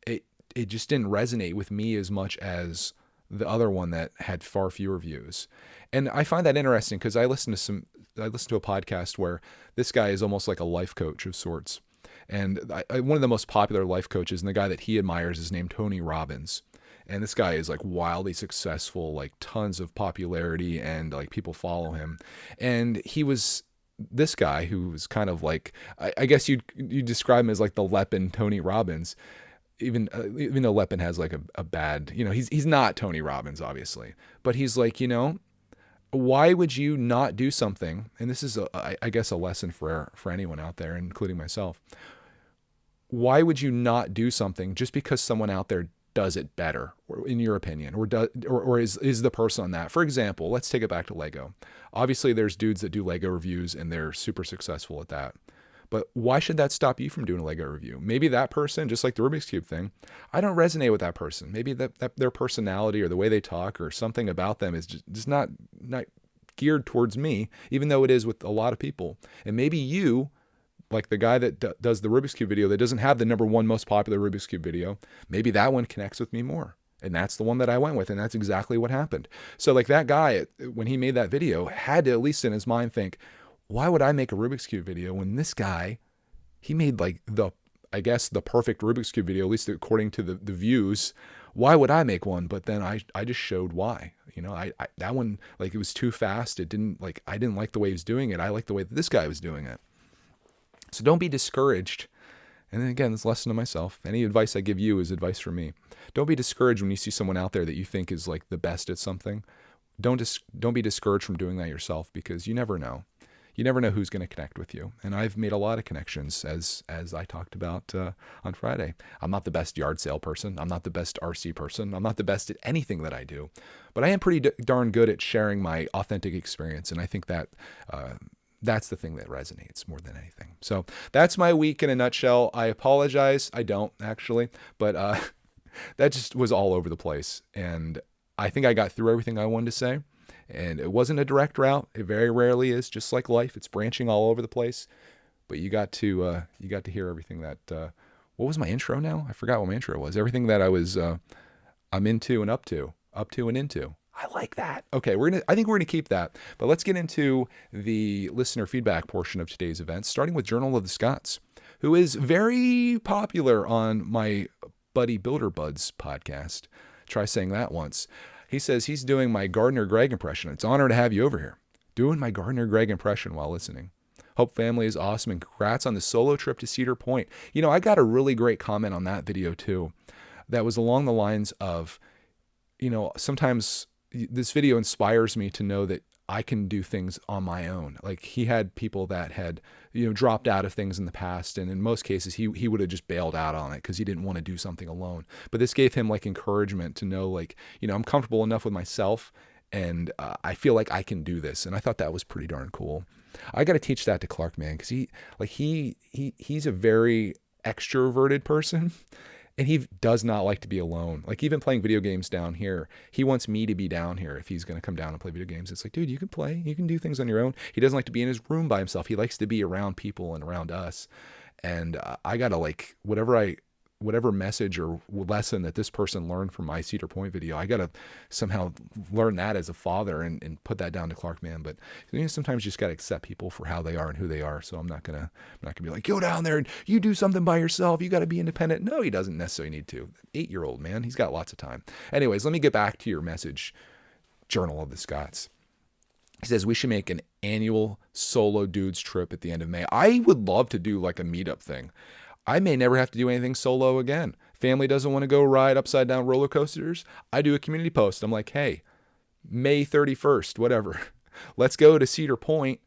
It just didn't resonate with me as much as the other one that had far fewer views. And I find that interesting because I listened to a podcast where this guy is almost like a life coach of sorts. And one of the most popular life coaches, and the guy that he admires, is named Tony Robbins. And this guy is like wildly successful, like tons of popularity, and like people follow him. And he was this guy who was kind of like, I guess you describe him as like the Lepin Tony Robbins. Even though Lepin has like a bad, he's not Tony Robbins, obviously, but he's like, why would you not do something? And this is, I guess, a lesson for anyone out there, including myself. Why would you not do something just because someone out there does it better, or in your opinion, or is the person on that? For example, let's take it back to Lego. Obviously, there's dudes that do Lego reviews and they're super successful at that. But why should that stop you from doing a Lego review? Maybe that person, just like the Rubik's Cube thing, I don't resonate with that person. Maybe that their personality or the way they talk or something about them is just not geared towards me, even though it is with a lot of people. And maybe you, like the guy that does the Rubik's Cube video that doesn't have the #1 most popular Rubik's Cube video, maybe that one connects with me more. And that's the one that I went with. And that's exactly what happened. So like that guy, when he made that video, had to at least in his mind think, why would I make a Rubik's Cube video when this guy, he made like the perfect Rubik's Cube video, at least according to the views. Why would I make one? But then I just showed why. That one, like, it was too fast. I didn't like the way he was doing it. I like the way that this guy was doing it. So don't be discouraged. And then again, this lesson to myself. Any advice I give you is advice from me. Don't be discouraged when you see someone out there that you think is like the best at something. Don't be discouraged from doing that yourself, because you never know. You never know who's going to connect with you. And I've made a lot of connections, as I talked about on Friday. I'm not the best yard sale person. I'm not the best RC person. I'm not the best at anything that I do. But I am pretty darn good at sharing my authentic experience. And I think that that's the thing that resonates more than anything. So that's my week in a nutshell. I apologize. I don't actually. But that just was all over the place. And I think I got through everything I wanted to say. And it wasn't a direct route. It very rarely is. Just like life, it's branching all over the place. But you got to hear everything that. What was my intro now? I forgot what my intro was. Everything that I was, I'm into and up to and into. I like that. Okay, I think we're gonna keep that. But let's get into the listener feedback portion of today's event, starting with Journal of the Scots, who is very popular on my buddy Builder Buds podcast. Try saying that once. He says he's doing my Gardner Gregg impression. It's an honor to have you over here. Doing my Gardner Gregg impression while listening. Hope family is awesome, and congrats on the solo trip to Cedar Point. I got a really great comment on that video too. That was along the lines of, sometimes this video inspires me to know that I can do things on my own. Like, he had people that had, dropped out of things in the past. And in most cases, he would have just bailed out on it because he didn't want to do something alone. But this gave him like encouragement to know, like, I'm comfortable enough with myself, and I feel like I can do this. And I thought that was pretty darn cool. I got to teach that to Clark, man. Cause he's a very extroverted person. And he does not like to be alone. Like, even playing video games down here, he wants me to be down here if he's going to come down and play video games. It's like, dude, you can play. You can do things on your own. He doesn't like to be in his room by himself. He likes to be around people and around us. And I got to, like, whatever message or lesson that this person learned from my Cedar Point video, I got to somehow learn that as a father and put that down to Clark, man. But sometimes you just got to accept people for how they are and who they are. So I'm not gonna be like, go down there and you do something by yourself. You got to be independent. No, he doesn't necessarily need to. 8-year-old man, he's got lots of time. Anyways, let me get back to your message, Journal of the Scots. He says we should make an annual solo dudes trip at the end of May. I would love to do like a meetup thing. I may never have to do anything solo again. Family doesn't want to go ride upside down roller coasters. I do a community post. I'm like, hey, May 31st, whatever. Let's go to Cedar Point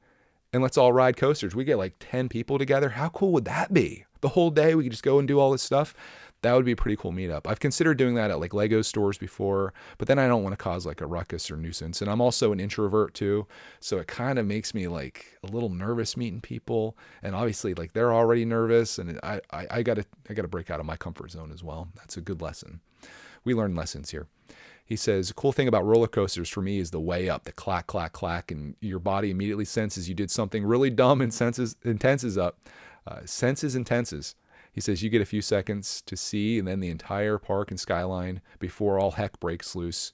and let's all ride coasters. We get like 10 people together. How cool would that be? The whole day we could just go and do all this stuff. That would be a pretty cool meetup. I've considered doing that at like Lego stores before, but then I don't want to cause like a ruckus or nuisance. And I'm also an introvert too. So it kind of makes me like a little nervous meeting people. And obviously like they're already nervous, and I gotta break out of my comfort zone as well. That's a good lesson. We learn lessons here. He says, the cool thing about roller coasters for me is the way up, the clack, clack, clack. And your body immediately senses you did something really dumb and tenses up. Senses and tenses. He says you get a few seconds to see, and then the entire park and skyline before all heck breaks loose.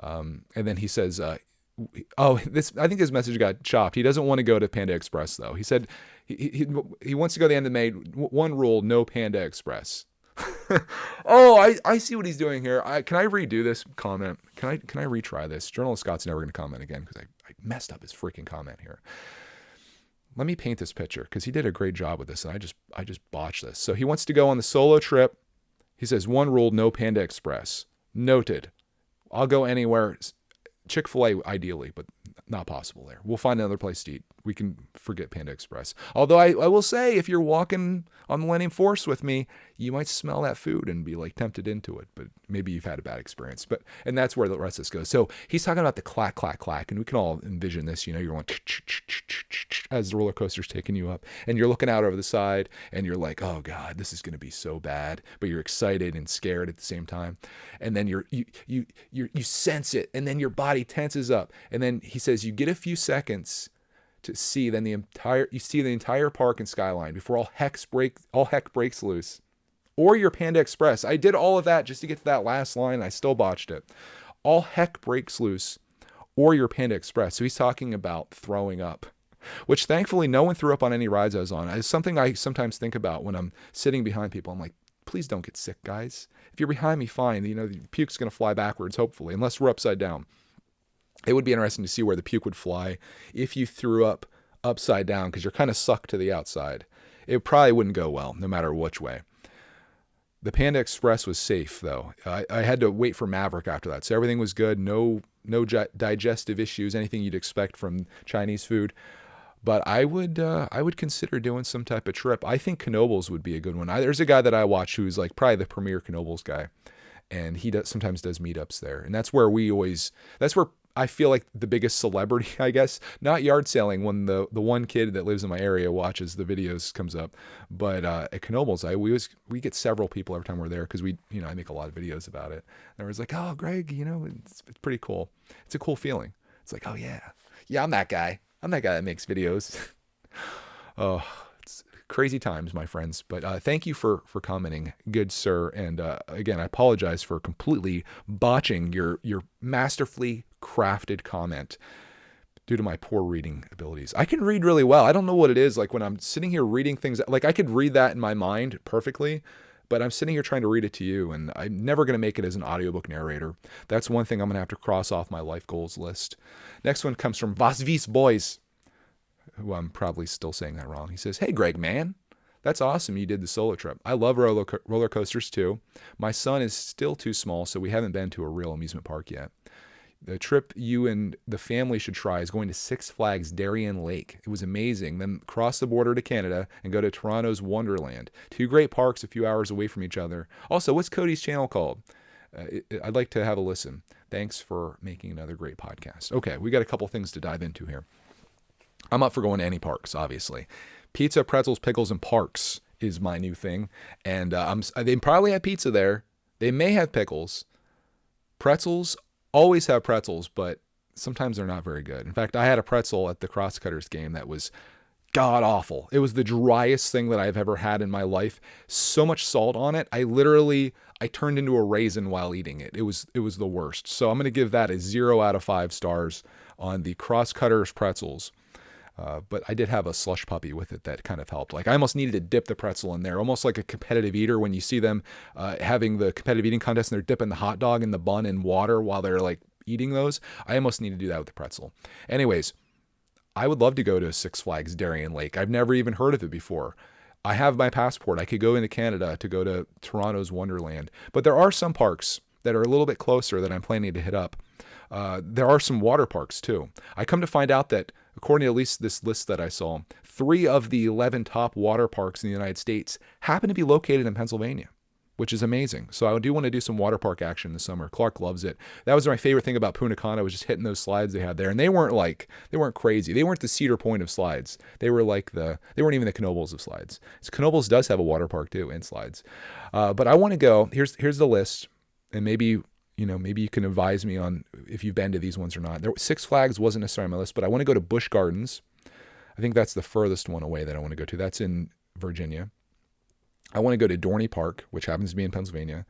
And then he says, oh, I think his message got chopped. He doesn't want to go to Panda Express though. He said he wants to go to the end of May. One rule: no Panda Express. Oh, I see what he's doing here. Can I redo this comment? Can I retry this? Journalist Scott's never going to comment again because I messed up his freaking comment here. Let me paint this picture because he did a great job with this, and I just botched this. So he wants to go on the solo trip. He says one rule: no Panda Express. Noted. I'll go anywhere. Chick-fil-A ideally, but not possible there. We'll find another place to eat. We can forget Panda Express. Although I will say, if you're walking on Millennium Force with me, you might smell that food and be like tempted into it, but maybe you've had a bad experience. And that's where the rest of this goes. So he's talking about the clack, clack, clack, and we can all envision this. You're going as the roller coaster's taking you up, and you're looking out over the side, and you're like, oh God, this is going to be so bad, but you're excited and scared at the same time. And then you sense it, and then your body tenses up, and then he says you get a few seconds to see, then the entire park and skyline before all heck breaks loose. Or your Panda Express. I did all of that just to get to that last line, and I still botched it. All heck breaks loose, or your Panda Express. So he's talking about throwing up, which thankfully no one threw up on any rides I was on. It's something I sometimes think about when I'm sitting behind people. I'm like, please don't get sick, guys. If you're behind me, fine. The puke's going to fly backwards, hopefully, unless we're upside down. It would be interesting to see where the puke would fly if you threw up upside down because you're kind of sucked to the outside. It probably wouldn't go well, no matter which way. The Panda Express was safe, though. I had to wait for Maverick after that, so everything was good. No digestive issues, anything you'd expect from Chinese food. But I would consider doing some type of trip. I think Knoebels would be a good one. There's a guy that I watch who's like probably the premier Knoebels guy, and he sometimes does meetups there, and that's where I feel like the biggest celebrity, I guess, not yard sailing when the one kid that lives in my area watches the videos comes up, but at Knoebels, we get several people every time we're there because I make a lot of videos about it. And everyone's like, oh, Greg, it's pretty cool. It's a cool feeling. It's like, oh yeah, I'm that guy. I'm that guy that makes videos. Oh, it's crazy times, my friends. But thank you for commenting, good sir. And again, I apologize for completely botching your masterfully crafted comment due to my poor reading abilities. I can read really well. I don't know what it is. Like when I'm sitting here reading things, like I could read that in my mind perfectly, but I'm sitting here trying to read it to you, and I'm never going to make it as an audiobook narrator. That's one thing I'm going to have to cross off my life goals list. Next one comes from Vasvis Boys, who I'm probably still saying that wrong. He says, hey, Greg, man, that's awesome you did the solo trip. I love roller coasters too. My son is still too small, so we haven't been to a real amusement park yet. The trip you and the family should try is going to Six Flags Darien Lake. It was amazing. Then cross the border to Canada and go to Toronto's Wonderland. Two great parks a few hours away from each other. Also, what's Cody's channel called? I'd like to have a listen. Thanks for making another great podcast. Okay, we got a couple things to dive into here. I'm up for going to any parks, obviously. Pizza, pretzels, pickles, and parks is my new thing. And they probably have pizza there. They may have pickles. Pretzels always have pretzels, but sometimes they're not very good. In fact, I had a pretzel at the Crosscutters game that was god awful. It was the driest thing that I've ever had in my life. So much salt on it. I turned into a raisin while eating it. It was the worst. So I'm going to give that a 0 out of 5 stars on the Crosscutters pretzels. But I did have a slush puppy with it that kind of helped. Like I almost needed to dip the pretzel in there, almost like a competitive eater when you see them having the competitive eating contest and they're dipping the hot dog in the bun in water while they're like eating those. I almost need to do that with the pretzel. Anyways, I would love to go to Six Flags Darien Lake. I've never even heard of it before. I have my passport. I could go into Canada to go to Toronto's Wonderland. But there are some parks that are a little bit closer that I'm planning to hit up. There are some water parks too. I come to find out that according to at least this list that I saw, 3 of the 11 top water parks in the United States happen to be located in Pennsylvania, which is amazing. So I do want to do some water park action this summer. Clark loves it. That was my favorite thing about Punta Cana, was just hitting those slides they had there. And they weren't crazy. They weren't the Cedar Point of slides. They weren't even the Knoebels of slides. So Knoebels does have a water park too and slides. But I want to go, here's the list, and maybe you can advise me on if you've been to these ones or not. Six Flags wasn't necessarily on my list, but I want to go to Busch Gardens. I think that's the furthest one away that I want to go to. That's in Virginia. I want to go to Dorney Park, which happens to be in Pennsylvania.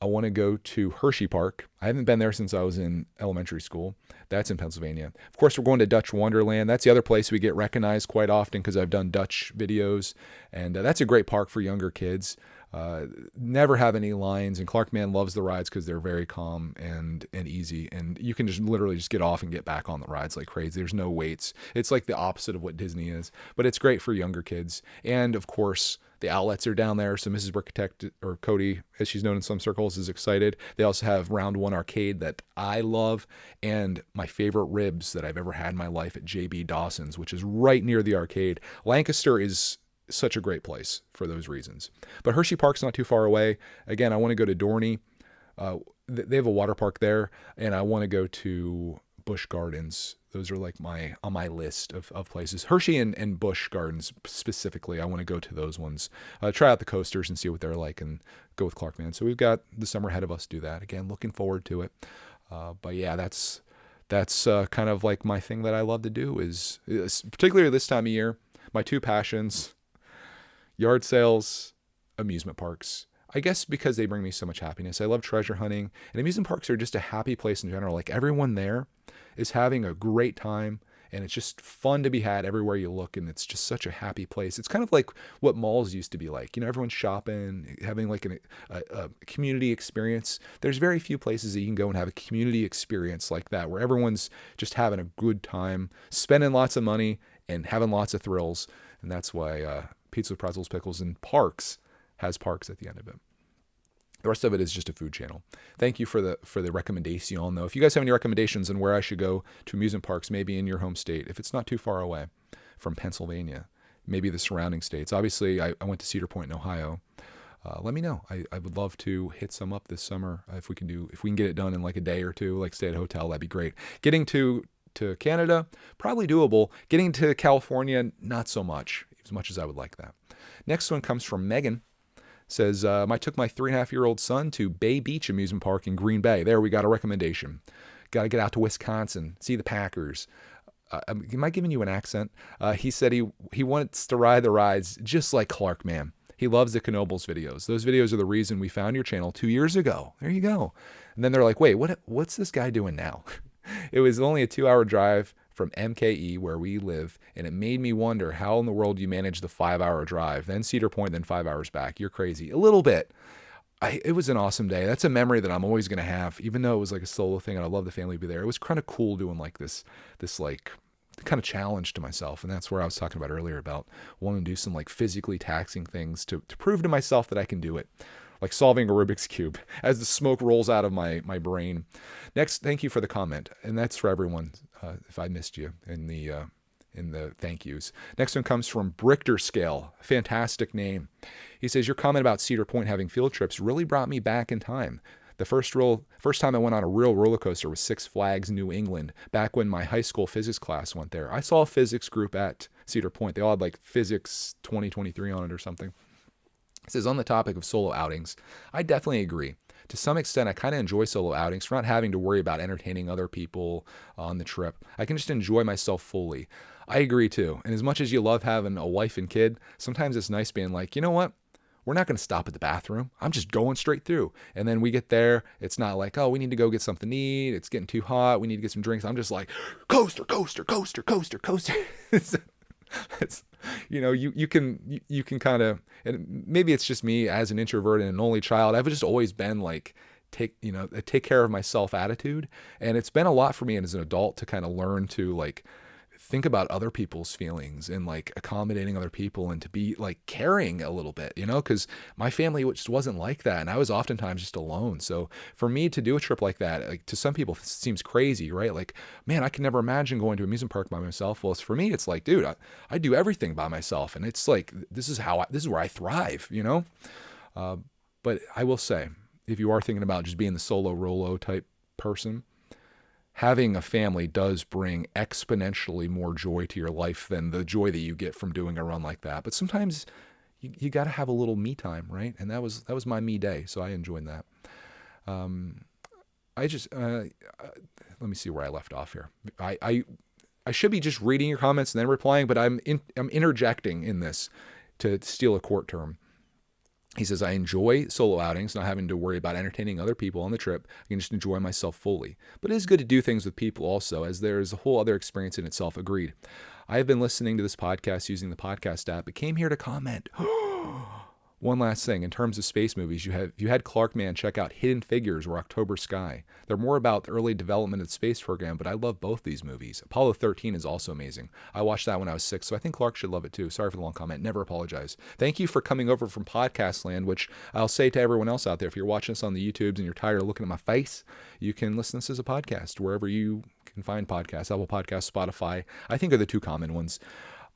I want to go to Hershey Park. I haven't been there since I was in elementary school. That's in Pennsylvania. Of course, we're going to Dutch Wonderland. That's the other place we get recognized quite often because I've done Dutch videos. And that's a great park for younger kids. Never have any lines. And Clark Man loves the rides because they're very calm and easy. And you can just literally just get off and get back on the rides like crazy. There's no waits. It's like the opposite of what Disney is. But it's great for younger kids. And of course, the outlets are down there, so Mrs. Brickitect, or Cody, as she's known in some circles, is excited. They also have Round One Arcade that I love, and my favorite ribs that I've ever had in my life at JB Dawson's, which is right near the arcade. Lancaster is such a great place for those reasons. But Hershey Park's not too far away. Again, I want to go to Dorney. They have a water park there, and I want to go to Busch Gardens. Those are like on my list of places. Hershey and Busch Gardens specifically. I want to go to those ones. Try out the coasters and see what they're like and go with Clark Man. So we've got the summer ahead of us to do that. Again, looking forward to it. But yeah, that's kind of like my thing that I love to do is particularly this time of year, my two passions, yard sales, amusement parks. I guess because they bring me so much happiness. I love treasure hunting, and amusement parks are just a happy place in general. Like everyone there is having a great time, and it's just fun to be had everywhere you look, and it's just such a happy place. It's kind of like what malls used to be like. You know, everyone's shopping, having like a community experience. There's very few places that you can go and have a community experience like that, where everyone's just having a good time, spending lots of money, and having lots of thrills. And that's why Pizza, Pretzels, Pickles, and Parks has parks at the end of it. The rest of it is just a food channel. Thank you for the recommendation. Though, if you guys have any recommendations on where I should go to amusement parks, maybe in your home state, if it's not too far away from Pennsylvania, maybe the surrounding states. Obviously, I went to Cedar Point in Ohio. Let me know. I would love to hit some up this summer if we can get it done in like a day or two, like stay at a hotel. That'd be great. Getting to Canada, probably doable. Getting to California, not so much as I would like that. Next one comes from Megan. Says, I took my 3.5-year-old son to Bay Beach Amusement Park in Green Bay. There, we got a recommendation. Got to get out to Wisconsin, see the Packers. Am I giving you an accent? He said he wants to ride the rides just like Clark Man. He loves the Knoebels videos. Those videos are the reason we found your channel 2 years ago. There you go. And then they're like, wait, what's this guy doing now? It was only a 2-hour drive from MKE, where we live, and it made me wonder how in the world you manage the 5-hour drive, then Cedar Point, then 5 hours back. You're crazy. A little bit. It was an awesome day. That's a memory that I'm always going to have, even though it was like a solo thing and I love the family to be there. It was kind of cool doing like this like kind of challenge to myself. And that's where I was talking about earlier about wanting to do some like physically taxing things to prove to myself that I can do it. Like solving a Rubik's Cube as the smoke rolls out of my brain. Next, thank you for the comment. And that's for everyone, if I missed you in the thank yous. Next one comes from Brichter Scale. Fantastic name. He says, your comment about Cedar Point having field trips really brought me back in time. The first time I went on a real roller coaster was Six Flags New England, back when my high school physics class went there. I saw a physics group at Cedar Point. They all had like Physics 2023 on it or something. It says, on the topic of solo outings, I definitely agree. To some extent, I kind of enjoy solo outings for not having to worry about entertaining other people on the trip. I can just enjoy myself fully. I agree too. And as much as you love having a wife and kid, sometimes it's nice being like, you know what? We're not going to stop at the bathroom. I'm just going straight through. And then we get there. It's not like, oh, we need to go get something to eat. It's getting too hot. We need to get some drinks. I'm just like, coaster, coaster, coaster, coaster, coaster. It's, you can kind of, and maybe it's just me as an introvert and an only child. I've just always been like, take care of myself attitude. And it's been a lot for me as an adult to kind of learn to like think about other people's feelings and like accommodating other people and to be like caring a little bit, because my family just wasn't like that. And I was oftentimes just alone. So for me to do a trip like that, like to some people it seems crazy, right? Like, man, I can never imagine going to an amusement park by myself. Well, for me, it's like, dude, I do everything by myself. And it's like, this is where I thrive, but I will say, if you are thinking about just being the solo Rolo type person, having a family does bring exponentially more joy to your life than the joy that you get from doing a run like that. But sometimes you got to have a little me time, right? And that was my me day, so I enjoyed that. Let me see where I left off here. I should be just reading your comments and then replying, but I'm interjecting in this to steal a court term. He says, I enjoy solo outings, not having to worry about entertaining other people on the trip. I can just enjoy myself fully. But it is good to do things with people also, as there is a whole other experience in itself. Agreed. I have been listening to this podcast using the podcast app, but came here to comment. One last thing, in terms of space movies, you had Clark Man check out Hidden Figures or October Sky. They're more about the early development of the space program, but I love both these movies. Apollo 13 is also amazing. I watched that when I was 6, so I think Clark should love it too. Sorry for the long comment. Never apologize. Thank you for coming over from Podcast Land, which I'll say to everyone else out there, if you're watching this on the YouTubes and you're tired of looking at my face, you can listen to this as a podcast wherever you can find podcasts. Apple Podcasts, Spotify, I think are the two common ones.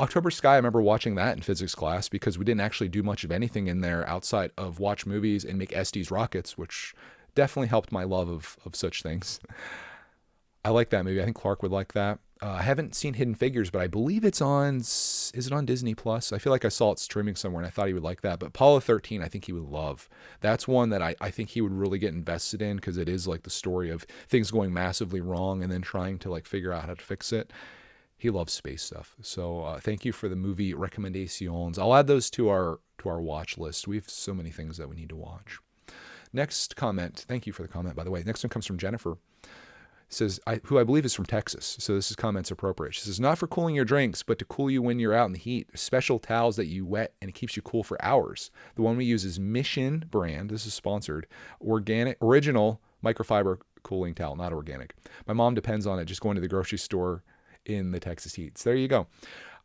October Sky, I remember watching that in physics class because we didn't actually do much of anything in there outside of watch movies and make Estes rockets, which definitely helped my love of such things. I like that movie. I think Clark would like that. I haven't seen Hidden Figures, but I believe it's on, is it on Disney Plus? I feel like I saw it streaming somewhere and I thought he would like that. But Apollo 13, I think he would love. That's one that I think he would really get invested in because it is like the story of things going massively wrong and then trying to like figure out how to fix it. He loves space stuff. So thank you for the movie recommendations. I'll add those to our watch list. We have so many things that we need to watch. Next comment. Thank you for the comment, by the way. Next one comes from Jennifer. It says, who I believe is from Texas. So this is comments appropriate. She says, not for cooling your drinks, but to cool you when you're out in the heat. Special towels that you wet and it keeps you cool for hours. The one we use is Mission brand. This is sponsored. Original microfiber cooling towel, not organic. My mom depends on it just going to the grocery store in the Texas heat. So there you go.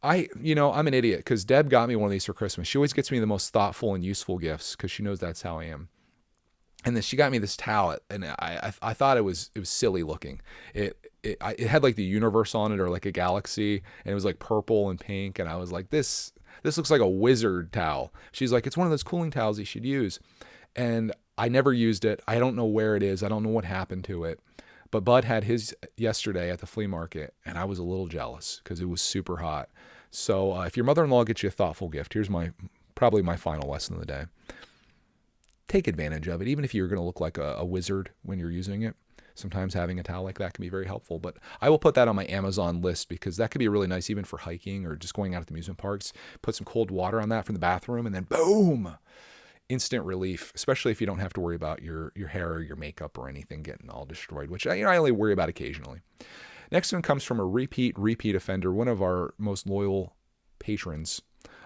I'm an idiot because Deb got me one of these for Christmas. She always gets me the most thoughtful and useful gifts because she knows that's how I am. And then she got me this towel, and I thought it was silly looking. It had like the universe on it or like a galaxy, and it was like purple and pink, and I was like, this looks like a wizard towel. She's like, it's one of those cooling towels you should use. And I never used it. I don't know where it is. I don't know what happened to it. But Bud had his yesterday at the flea market, and I was a little jealous because it was super hot. So if your mother-in-law gets you a thoughtful gift, here's probably my final lesson of the day. Take advantage of it, even if you're going to look like a wizard when you're using it. Sometimes having a towel like that can be very helpful. But I will put that on my Amazon list because that could be really nice even for hiking or just going out at the amusement parks. Put some cold water on that from the bathroom, and then boom! Instant relief, especially if you don't have to worry about your hair or your makeup or anything getting all destroyed, which I only worry about occasionally. Next one comes from a repeat offender, one of our most loyal patrons.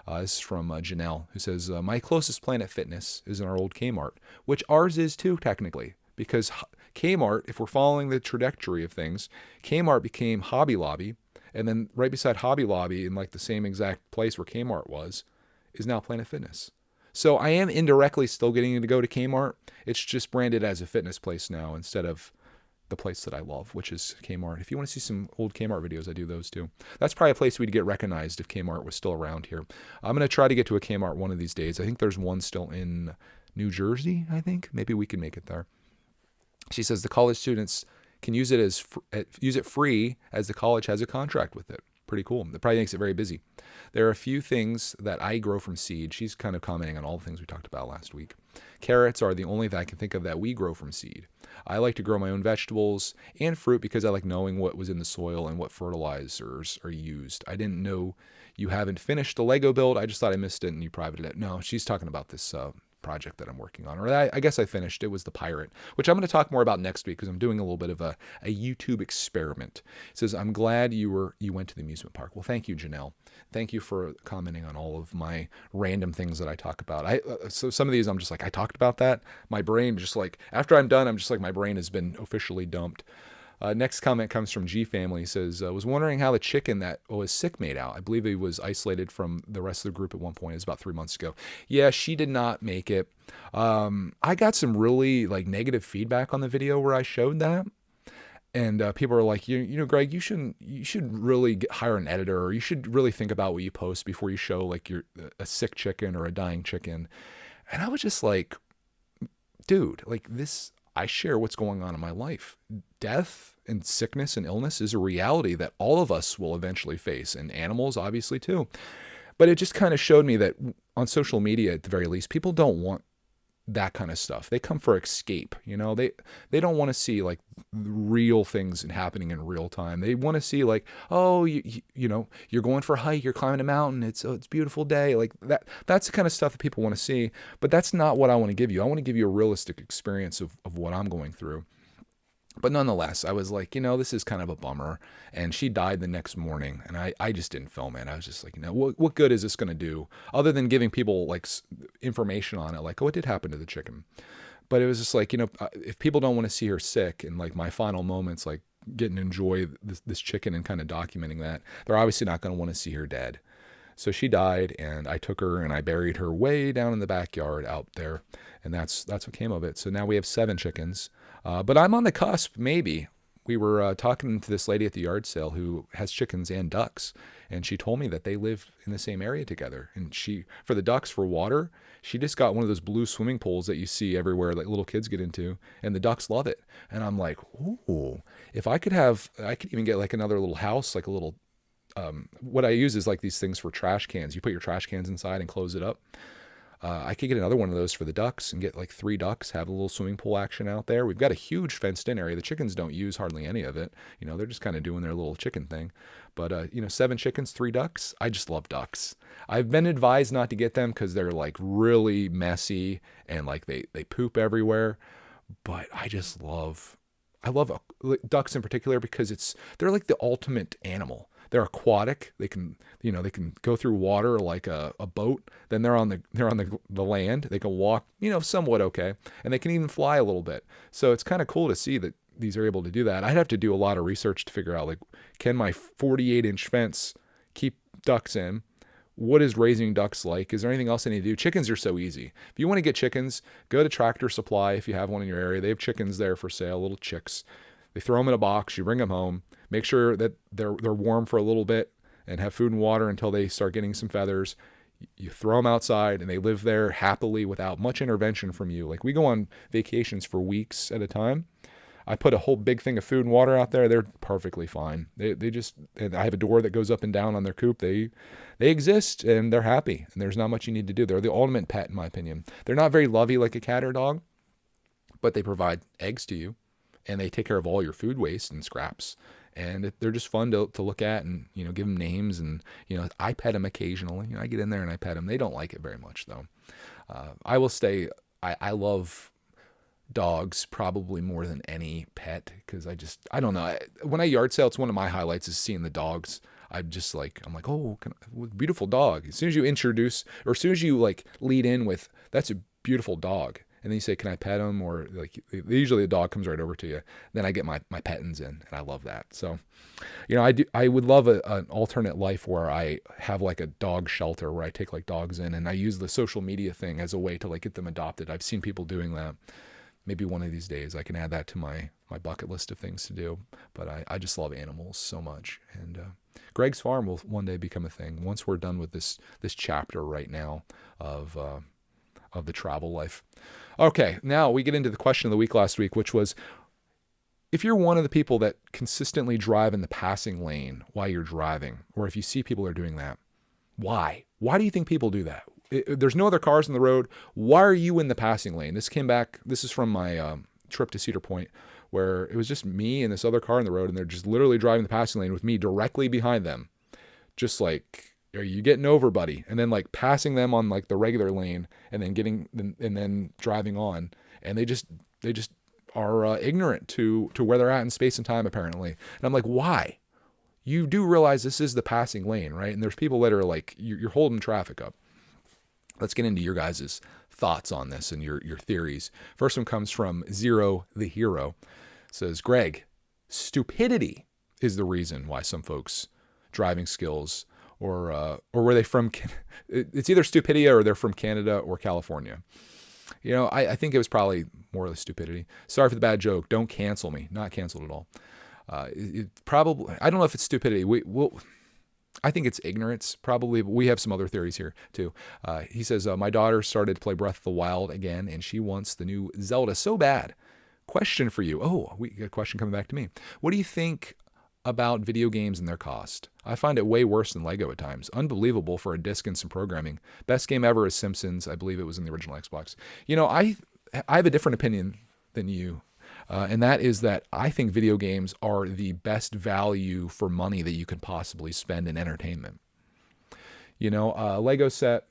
This is from Janelle, who says, my closest Planet Fitness is in our old Kmart, which ours is too, technically, because Kmart, if we're following the trajectory of things, Kmart became Hobby Lobby, and then right beside Hobby Lobby, in like the same exact place where Kmart was, is now Planet Fitness. So I am indirectly still getting to go to Kmart. It's just branded as a fitness place now instead of the place that I love, which is Kmart. If you want to see some old Kmart videos, I do those too. That's probably a place we'd get recognized if Kmart was still around here. I'm going to try to get to a Kmart one of these days. I think there's one still in New Jersey, I think. Maybe we can make it there. She says the college students can use it free as the college has a contract with it. Pretty cool. It probably makes it very busy. There are a few things that I grow from seed. She's kind of commenting on all the things we talked about last week. Carrots are the only that I can think of that we grow from seed. I like to grow my own vegetables and fruit because I like knowing what was in the soil and what fertilizers are used. I didn't know you haven't finished the Lego build. I just thought I missed it and you privated it. No, she's talking about this project that I'm working on, or I guess I finished. It was the pirate, which I'm going to talk more about next week because I'm doing a little bit of a YouTube experiment. It says, I'm glad you went to the amusement park. Well, thank you, Janelle. Thank you for commenting on all of my random things that I talk about. So some of these I'm just like, I talked about that. My brain just like, after I'm done, I'm just like, my brain has been officially dumped. Next comment comes from G Family. He says, was wondering how the chicken that was sick made out. I believe he was isolated from the rest of the group at one point. It was about 3 months ago. Yeah, she did not make it. I got some really like negative feedback on the video where I showed that. And people are like, you know, Greg, you should really hire an editor, or you should really think about what you post before you show like a sick chicken or a dying chicken. And I was just like, dude, like this, I share what's going on in my life. Death and sickness and illness is a reality that all of us will eventually face, and animals obviously too. But it just kind of showed me that on social media, at the very least, people don't want that kind of stuff. They come for escape. They don't want to see like real things happening in real time. They want to see like, oh, you're going for a hike, you're climbing a mountain, it's a beautiful day, like that. That's the kind of stuff that people want to see. But that's not what I want to give you. I want to give you a realistic experience of what I'm going through. But nonetheless, I was like, this is kind of a bummer. And she died the next morning, and I just didn't film it. I was just like, what good is this going to do other than giving people like information on it? Like, oh, it did happen to the chicken. But it was just like, if people don't want to see her sick and like my final moments, like getting to enjoy this chicken and kind of documenting that, they're obviously not going to want to see her dead. So she died, and I took her and I buried her way down in the backyard out there. And that's what came of it. So now we have 7 chickens. But I'm on the cusp, maybe. We were talking to this lady at the yard sale who has chickens and ducks, and she told me that they live in the same area together. And for the ducks, for water, she just got one of those blue swimming pools that you see everywhere, like little kids get into, and the ducks love it. And I'm like, ooh, if I could even get like another little house, like a little, what I use is like these things for trash cans. You put your trash cans inside and close it up. I could get another one of those for the ducks and get like 3 ducks, have a little swimming pool action out there. We've got a huge fenced in area. The chickens don't use hardly any of it. They're just kind of doing their little chicken thing. But, 7 chickens, 3 ducks. I just love ducks. I've been advised not to get them because they're like really messy and like they poop everywhere. But I love ducks in particular because they're like the ultimate animal. They're aquatic. They can go through water like a boat. Then they're on the land. They can walk, somewhat okay, and they can even fly a little bit. So it's kind of cool to see that these are able to do that. I'd have to do a lot of research to figure out like, can my 48-inch fence keep ducks in? What is raising ducks like? Is there anything else I need to do? Chickens are so easy. If you want to get chickens, go to Tractor Supply if you have one in your area. They have chickens there for sale, little chicks. They throw them in a box. You bring them home. Make sure that they're warm for a little bit and have food and water until they start getting some feathers. You throw them outside and they live there happily without much intervention from you. Like we go on vacations for weeks at a time. I put a whole big thing of food and water out there. They're perfectly fine. And I have a door that goes up and down on their coop. They exist and they're happy, and there's not much you need to do. They're the ultimate pet in my opinion. They're not very lovey like a cat or dog, but they provide eggs to you and they take care of all your food waste and scraps. And they're just fun to look at and, give them names. And, I pet them occasionally. I get in there and I pet them. They don't like it very much, though. I will say I love dogs probably more than any pet because I don't know. When I yard sale, it's one of my highlights is seeing the dogs. I'm like, oh, beautiful dog. As soon as you introduce, or as soon as you like lead in with, that's a beautiful dog. And then you say, can I pet him? Or like, usually the dog comes right over to you. Then I get my pettins in, and I love that. So, I would love an alternate life where I have like a dog shelter where I take like dogs in, and I use the social media thing as a way to like get them adopted. I've seen people doing that. Maybe one of these days I can add that to my bucket list of things to do. But I just love animals so much. And Greg's Farm will one day become a thing once we're done with this chapter right now of the travel life. Okay, now we get into the question of the week last week, which was, if you're one of the people that consistently drive in the passing lane while you're driving, or if you see people are doing that, why? Why do you think people do that? There's no other cars on the road. Why are you in the passing lane? This is from my trip to Cedar Point, where it was just me and this other car on the road, and they're just literally driving the passing lane with me directly behind them. Just like, are you getting over, buddy? And then like passing them on like the regular lane and then driving on. And they just are ignorant to where they're at in space and time, apparently. And I'm like, why? You do realize this is the passing lane, right? And there's people that are like, you're holding traffic up. Let's get into your guys' thoughts on this and your theories. First one comes from Zero the Hero. It says, Greg, stupidity is the reason why some folks' driving skills or were they from, it's either stupidity or they're from Canada or California. I think it was probably more or less stupidity. Sorry for the bad joke. Don't cancel me. Not canceled at all. Probably, I don't know if it's stupidity. I think it's ignorance, probably, but we have some other theories here, too. He says, my daughter started to play Breath of the Wild again, and she wants the new Zelda so bad. Question for you. Oh, we got a question coming back to me. What do you think about video games and their cost. I find it way worse than Lego at times. Unbelievable for a disc and some programming. Best game ever is Simpsons. I believe it was in the original Xbox. I have a different opinion than you. And that is that I think video games are the best value for money that you could possibly spend in entertainment. Lego set,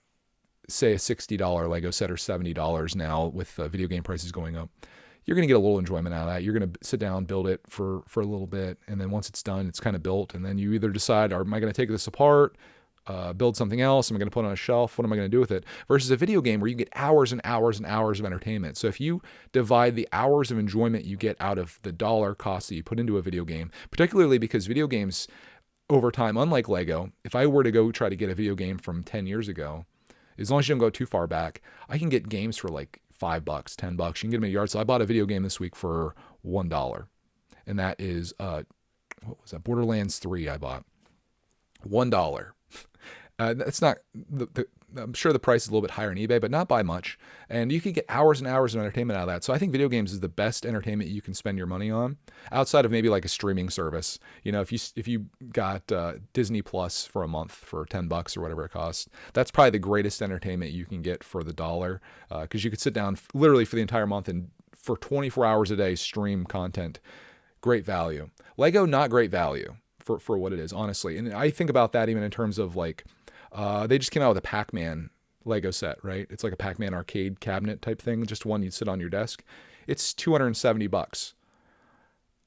say a $60 Lego set or $70 now with video game prices going up. You're going to get a little enjoyment out of that. You're going to sit down, build it for a little bit. And then once it's done, it's kind of built. And then you either decide, am I going to take this apart, build something else? Am I going to put it on a shelf? What am I going to do with it? Versus a video game where you get hours and hours and hours of entertainment. So if you divide the hours of enjoyment you get out of the dollar cost that you put into a video game, particularly because video games over time, unlike Lego, if I were to go try to get a video game from 10 years ago, as long as you don't go too far back, I can get games for like $5, $10. You can get them at a yard sale. I bought a video game this week for $1. And that is, what was that? Borderlands 3 I bought. $1. That's not, I'm sure the price is a little bit higher on eBay, but not by much. And you can get hours and hours of entertainment out of that. So I think video games is the best entertainment you can spend your money on, outside of maybe like a streaming service. If you got Disney Plus for a month for $10 or whatever it costs, that's probably the greatest entertainment you can get for the dollar, because you could sit down literally for the entire month and for 24 hours a day stream content. Great value. Lego, not great value for what it is, honestly. And I think about that even in terms of like, they just came out with a Pac-Man Lego set, right? It's like a Pac-Man arcade cabinet type thing, just one you'd sit on your desk. It's $270.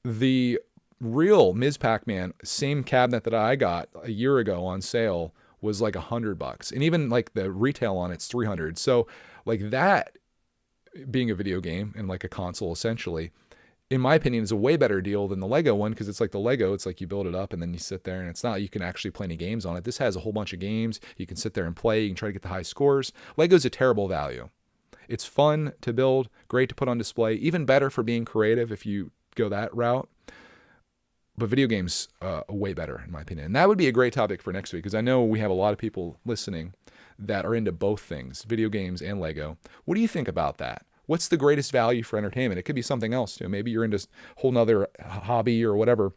The real Ms. Pac-Man, same cabinet that I got a year ago on sale, was like $100. And even like the retail on it's $300. So like that being a video game and like a console essentially, in my opinion, is a way better deal than the Lego one, because it's like the Lego, it's like you build it up and then you sit there, and it's not like you can actually play any games on it. This has a whole bunch of games. You can sit there and play. You can try to get the high scores. Lego's a terrible value. It's fun to build, great to put on display, even better for being creative if you go that route. But video games are way better, in my opinion. And that would be a great topic for next week, because I know we have a lot of people listening that are into both things, video games and Lego. What do you think about that? What's the greatest value for entertainment? It could be something else too. Maybe you're into a whole nother hobby or whatever.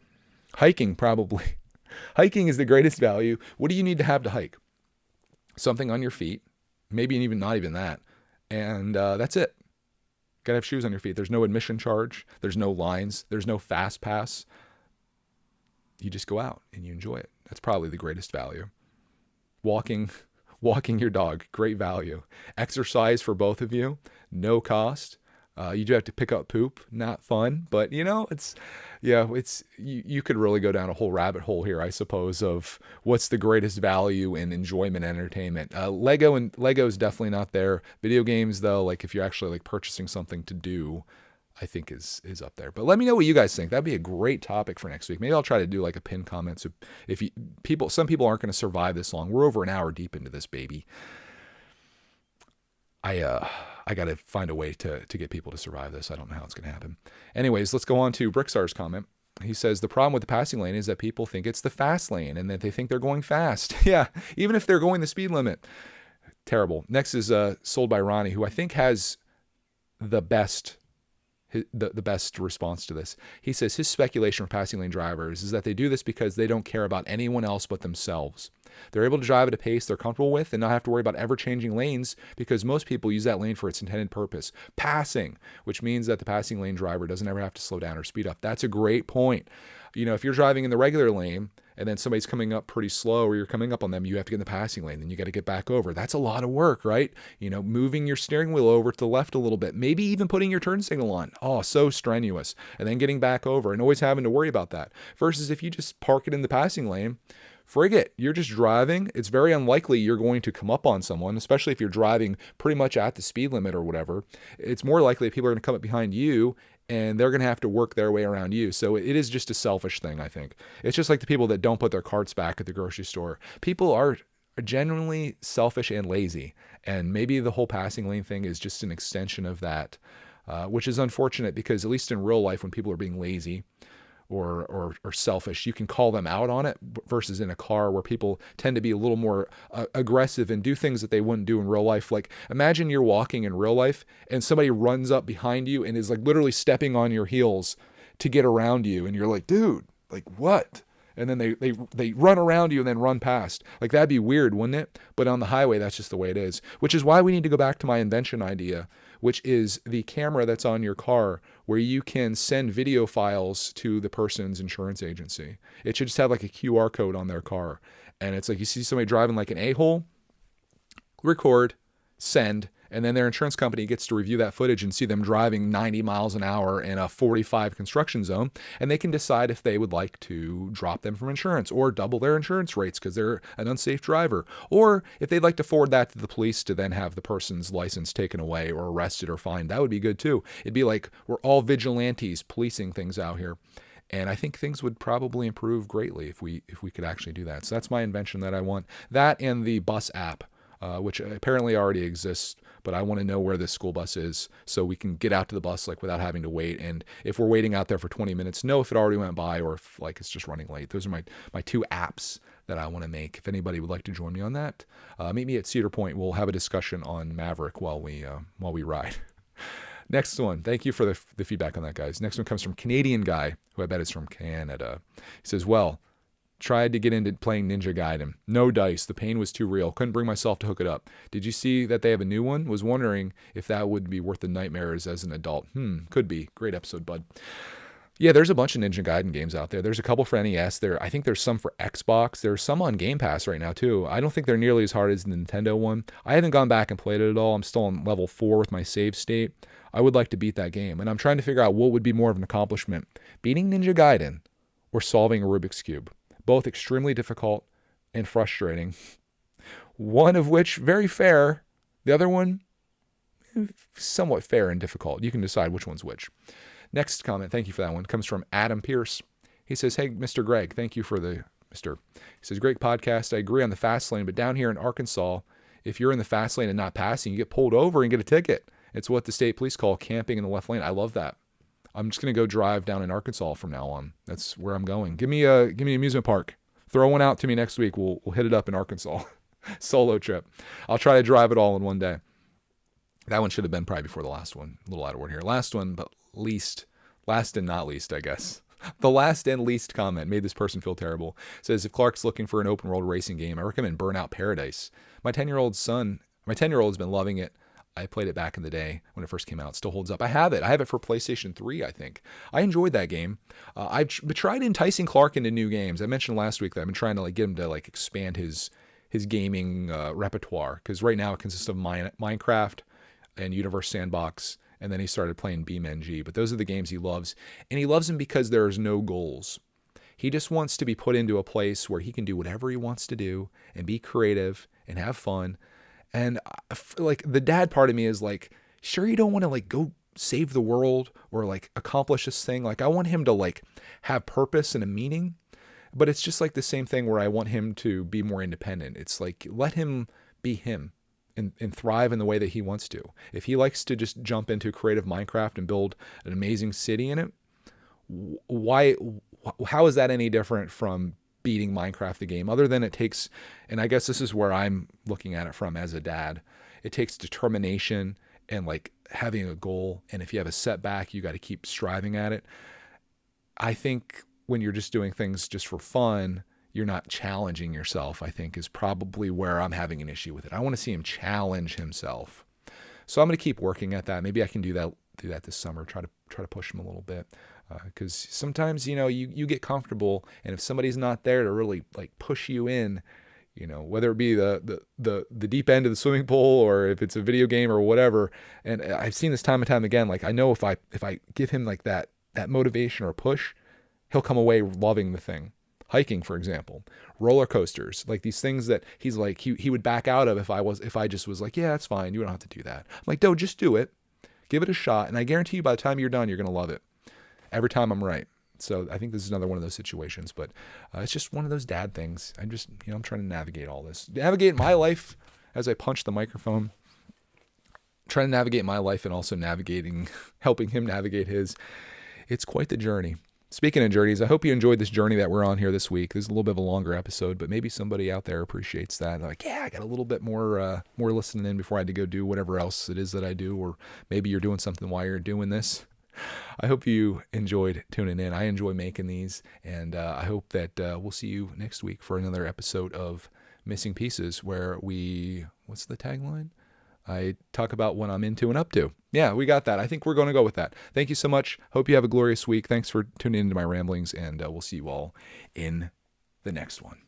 Hiking, probably. Hiking is the greatest value. What do you need to have to hike? Something on your feet. Maybe even not even that. And that's it. Gotta have shoes on your feet. There's no admission charge. There's no lines. There's no fast pass. You just go out and you enjoy it. That's probably the greatest value. Walking your dog, great value. Exercise for both of you, no cost. You do have to pick up poop, not fun, but you could really go down a whole rabbit hole here, I suppose, of what's the greatest value in enjoyment and entertainment. Lego's definitely not there. Video games though, like if you're actually like purchasing something to do, I think is up there. But let me know what you guys think. That'd be a great topic for next week. Maybe I'll try to do like a pinned comment. So some people aren't going to survive this long. We're over an hour deep into this baby. I got to find a way to get people to survive this. I don't know how it's going to happen. Anyways, let's go on to Bricksar's comment. He says, the problem with the passing lane is that people think it's the fast lane and that they think they're going fast. Yeah, even if they're going the speed limit. Terrible. Next is Sold by Ronnie, who I think has the best response to this. He says his speculation for passing lane drivers is that they do this because they don't care about anyone else but themselves. They're able to drive at a pace they're comfortable with and not have to worry about ever changing lanes, because most people use that lane for its intended purpose, passing, which means that the passing lane driver doesn't ever have to slow down or speed up. That's a great point. If you're driving in the regular lane and then somebody's coming up pretty slow, or you're coming up on them, you have to get in the passing lane, then you got to get back over. That's a lot of work, right? Moving your steering wheel over to the left a little bit, maybe even putting your turn signal on. Oh, so strenuous. And then getting back over and always having to worry about that. Versus if you just park it in the passing lane, frig it, you're just driving. It's very unlikely you're going to come up on someone, especially if you're driving pretty much at the speed limit or whatever. It's more likely that people are going to come up behind you and they're going to have to work their way around you. So it is just a selfish thing, I think. It's just like the people that don't put their carts back at the grocery store. People are genuinely selfish and lazy. And maybe the whole passing lane thing is just an extension of that, which is unfortunate, because at least in real life, when people are being lazy or selfish, you can call them out on it, versus in a car where people tend to be a little more aggressive and do things that they wouldn't do in real life. Like imagine you're walking in real life and somebody runs up behind you and is like literally stepping on your heels to get around you. And you're like, dude, like, what? And then they run around you and then run past. Like, that'd be weird, wouldn't it? But on the highway, that's just the way it is. Which is why we need to go back to my invention idea, which is the camera that's on your car where you can send video files to the person's insurance agency. It should just have like a QR code on their car. And it's like you see somebody driving like an a-hole, record, send, and then their insurance company gets to review that footage and see them driving 90 miles an hour in a 45 construction zone, and they can decide if they would like to drop them from insurance or double their insurance rates because they're an unsafe driver, or if they'd like to forward that to the police to then have the person's license taken away or arrested or fined. That would be good too. It'd be like we're all vigilantes policing things out here. And I think things would probably improve greatly if we could actually do that. So that's my invention that I want. That and the bus app, which apparently already exists, but I want to know where this school bus is so we can get out to the bus like without having to wait. And if we're waiting out there for 20 minutes, know if it already went by or if like it's just running late. Those are my two apps that I want to make. If anybody would like to join me on that, meet me at Cedar Point. We'll have a discussion on Maverick while we ride. Next one. Thank you for the feedback on that, guys. Next one comes from Canadian Guy, who I bet is from Canada. He says, well, tried to get into playing Ninja Gaiden. No dice. The pain was too real. Couldn't bring myself to hook it up. Did you see that they have a new one? Was wondering if that would be worth the nightmares as an adult. Could be. Great episode, bud. Yeah, there's a bunch of Ninja Gaiden games out there. There's a couple for NES. I think there's some for Xbox. There's some on Game Pass right now, too. I don't think they're nearly as hard as the Nintendo one. I haven't gone back and played it at all. I'm still on level 4 with my save state. I would like to beat that game, and I'm trying to figure out what would be more of an accomplishment, beating Ninja Gaiden or solving a Rubik's Cube. Both extremely difficult and frustrating. One of which, very fair. The other one, somewhat fair and difficult. You can decide which one's which. Next comment, thank you for that one, comes from Adam Pierce. He says, hey, Mr. Greg, thank you for the Mr. He says, great podcast. I agree on the fast lane, but down here in Arkansas, if you're in the fast lane and not passing, you get pulled over and get a ticket. It's what the state police call camping in the left lane. I love that. I'm just going to go drive down in Arkansas from now on. That's where I'm going. Give me an amusement park. Throw one out to me next week. We'll hit it up in Arkansas. Solo trip. I'll try to drive it all in one day. That one should have been probably before the last one. A little out of order here. Last one, but last and not least, I guess. The last and least comment made this person feel terrible. It says, if Clark's looking for an open world racing game, I recommend Burnout Paradise. My 10-year-old's been loving it. I played it back in the day when it first came out. It still holds up. I have it for PlayStation 3, I think. I enjoyed that game. I've tried enticing Clark into new games. I mentioned last week that I've been trying to get him to expand his gaming repertoire, because right now it consists of Minecraft and Universe Sandbox, and then he started playing BeamNG. But those are the games he loves, and he loves them because there's no goals. He just wants to be put into a place where he can do whatever he wants to do and be creative and have fun. And the dad part of me is sure, you don't want to go save the world or accomplish this thing. I want him to have purpose and a meaning, but it's just the same thing where I want him to be more independent. It's let him be him and thrive in the way that he wants to. If he likes to just jump into creative Minecraft and build an amazing city in it, how is that any different from beating Minecraft the game, other than it takes, and I guess this is where I'm looking at it from as a dad, it takes determination and having a goal, and if you have a setback, you got to keep striving at it. I think when you're just doing things just for fun, you're not challenging yourself, I think is probably where I'm having an issue with it. I want to see him challenge himself. So I'm going to keep working at that. Maybe I can do that this summer, try to push him a little bit. Because sometimes, you get comfortable, and if somebody's not there to really push you in, whether it be the deep end of the swimming pool or if it's a video game or whatever. And I've seen this time and time again. I know if I give him that motivation or push, he'll come away loving the thing. Hiking, for example, roller coasters, these things that he's he would back out of if I just was yeah, that's fine. You don't have to do that. I'm no, just do it. Give it a shot. And I guarantee you by the time you're done, you're going to love it. Every time I'm right. So I think this is another one of those situations, but it's just one of those dad things. I'm just, I'm trying to navigate all this. Navigate my life as I punch the microphone. Trying to navigate my life and also helping him navigate his. It's quite the journey. Speaking of journeys, I hope you enjoyed this journey that we're on here this week. This is a little bit of a longer episode, but maybe somebody out there appreciates that. They're yeah, I got a little bit more listening in before I had to go do whatever else it is that I do, or maybe you're doing something while you're doing this. I hope you enjoyed tuning in. I enjoy making these, and I hope that we'll see you next week for another episode of Missing Pieces, where what's the tagline? I talk about what I'm into and up to. Yeah, we got that. I think we're going to go with that. Thank you so much. Hope you have a glorious week. Thanks for tuning into my ramblings, and we'll see you all in the next one.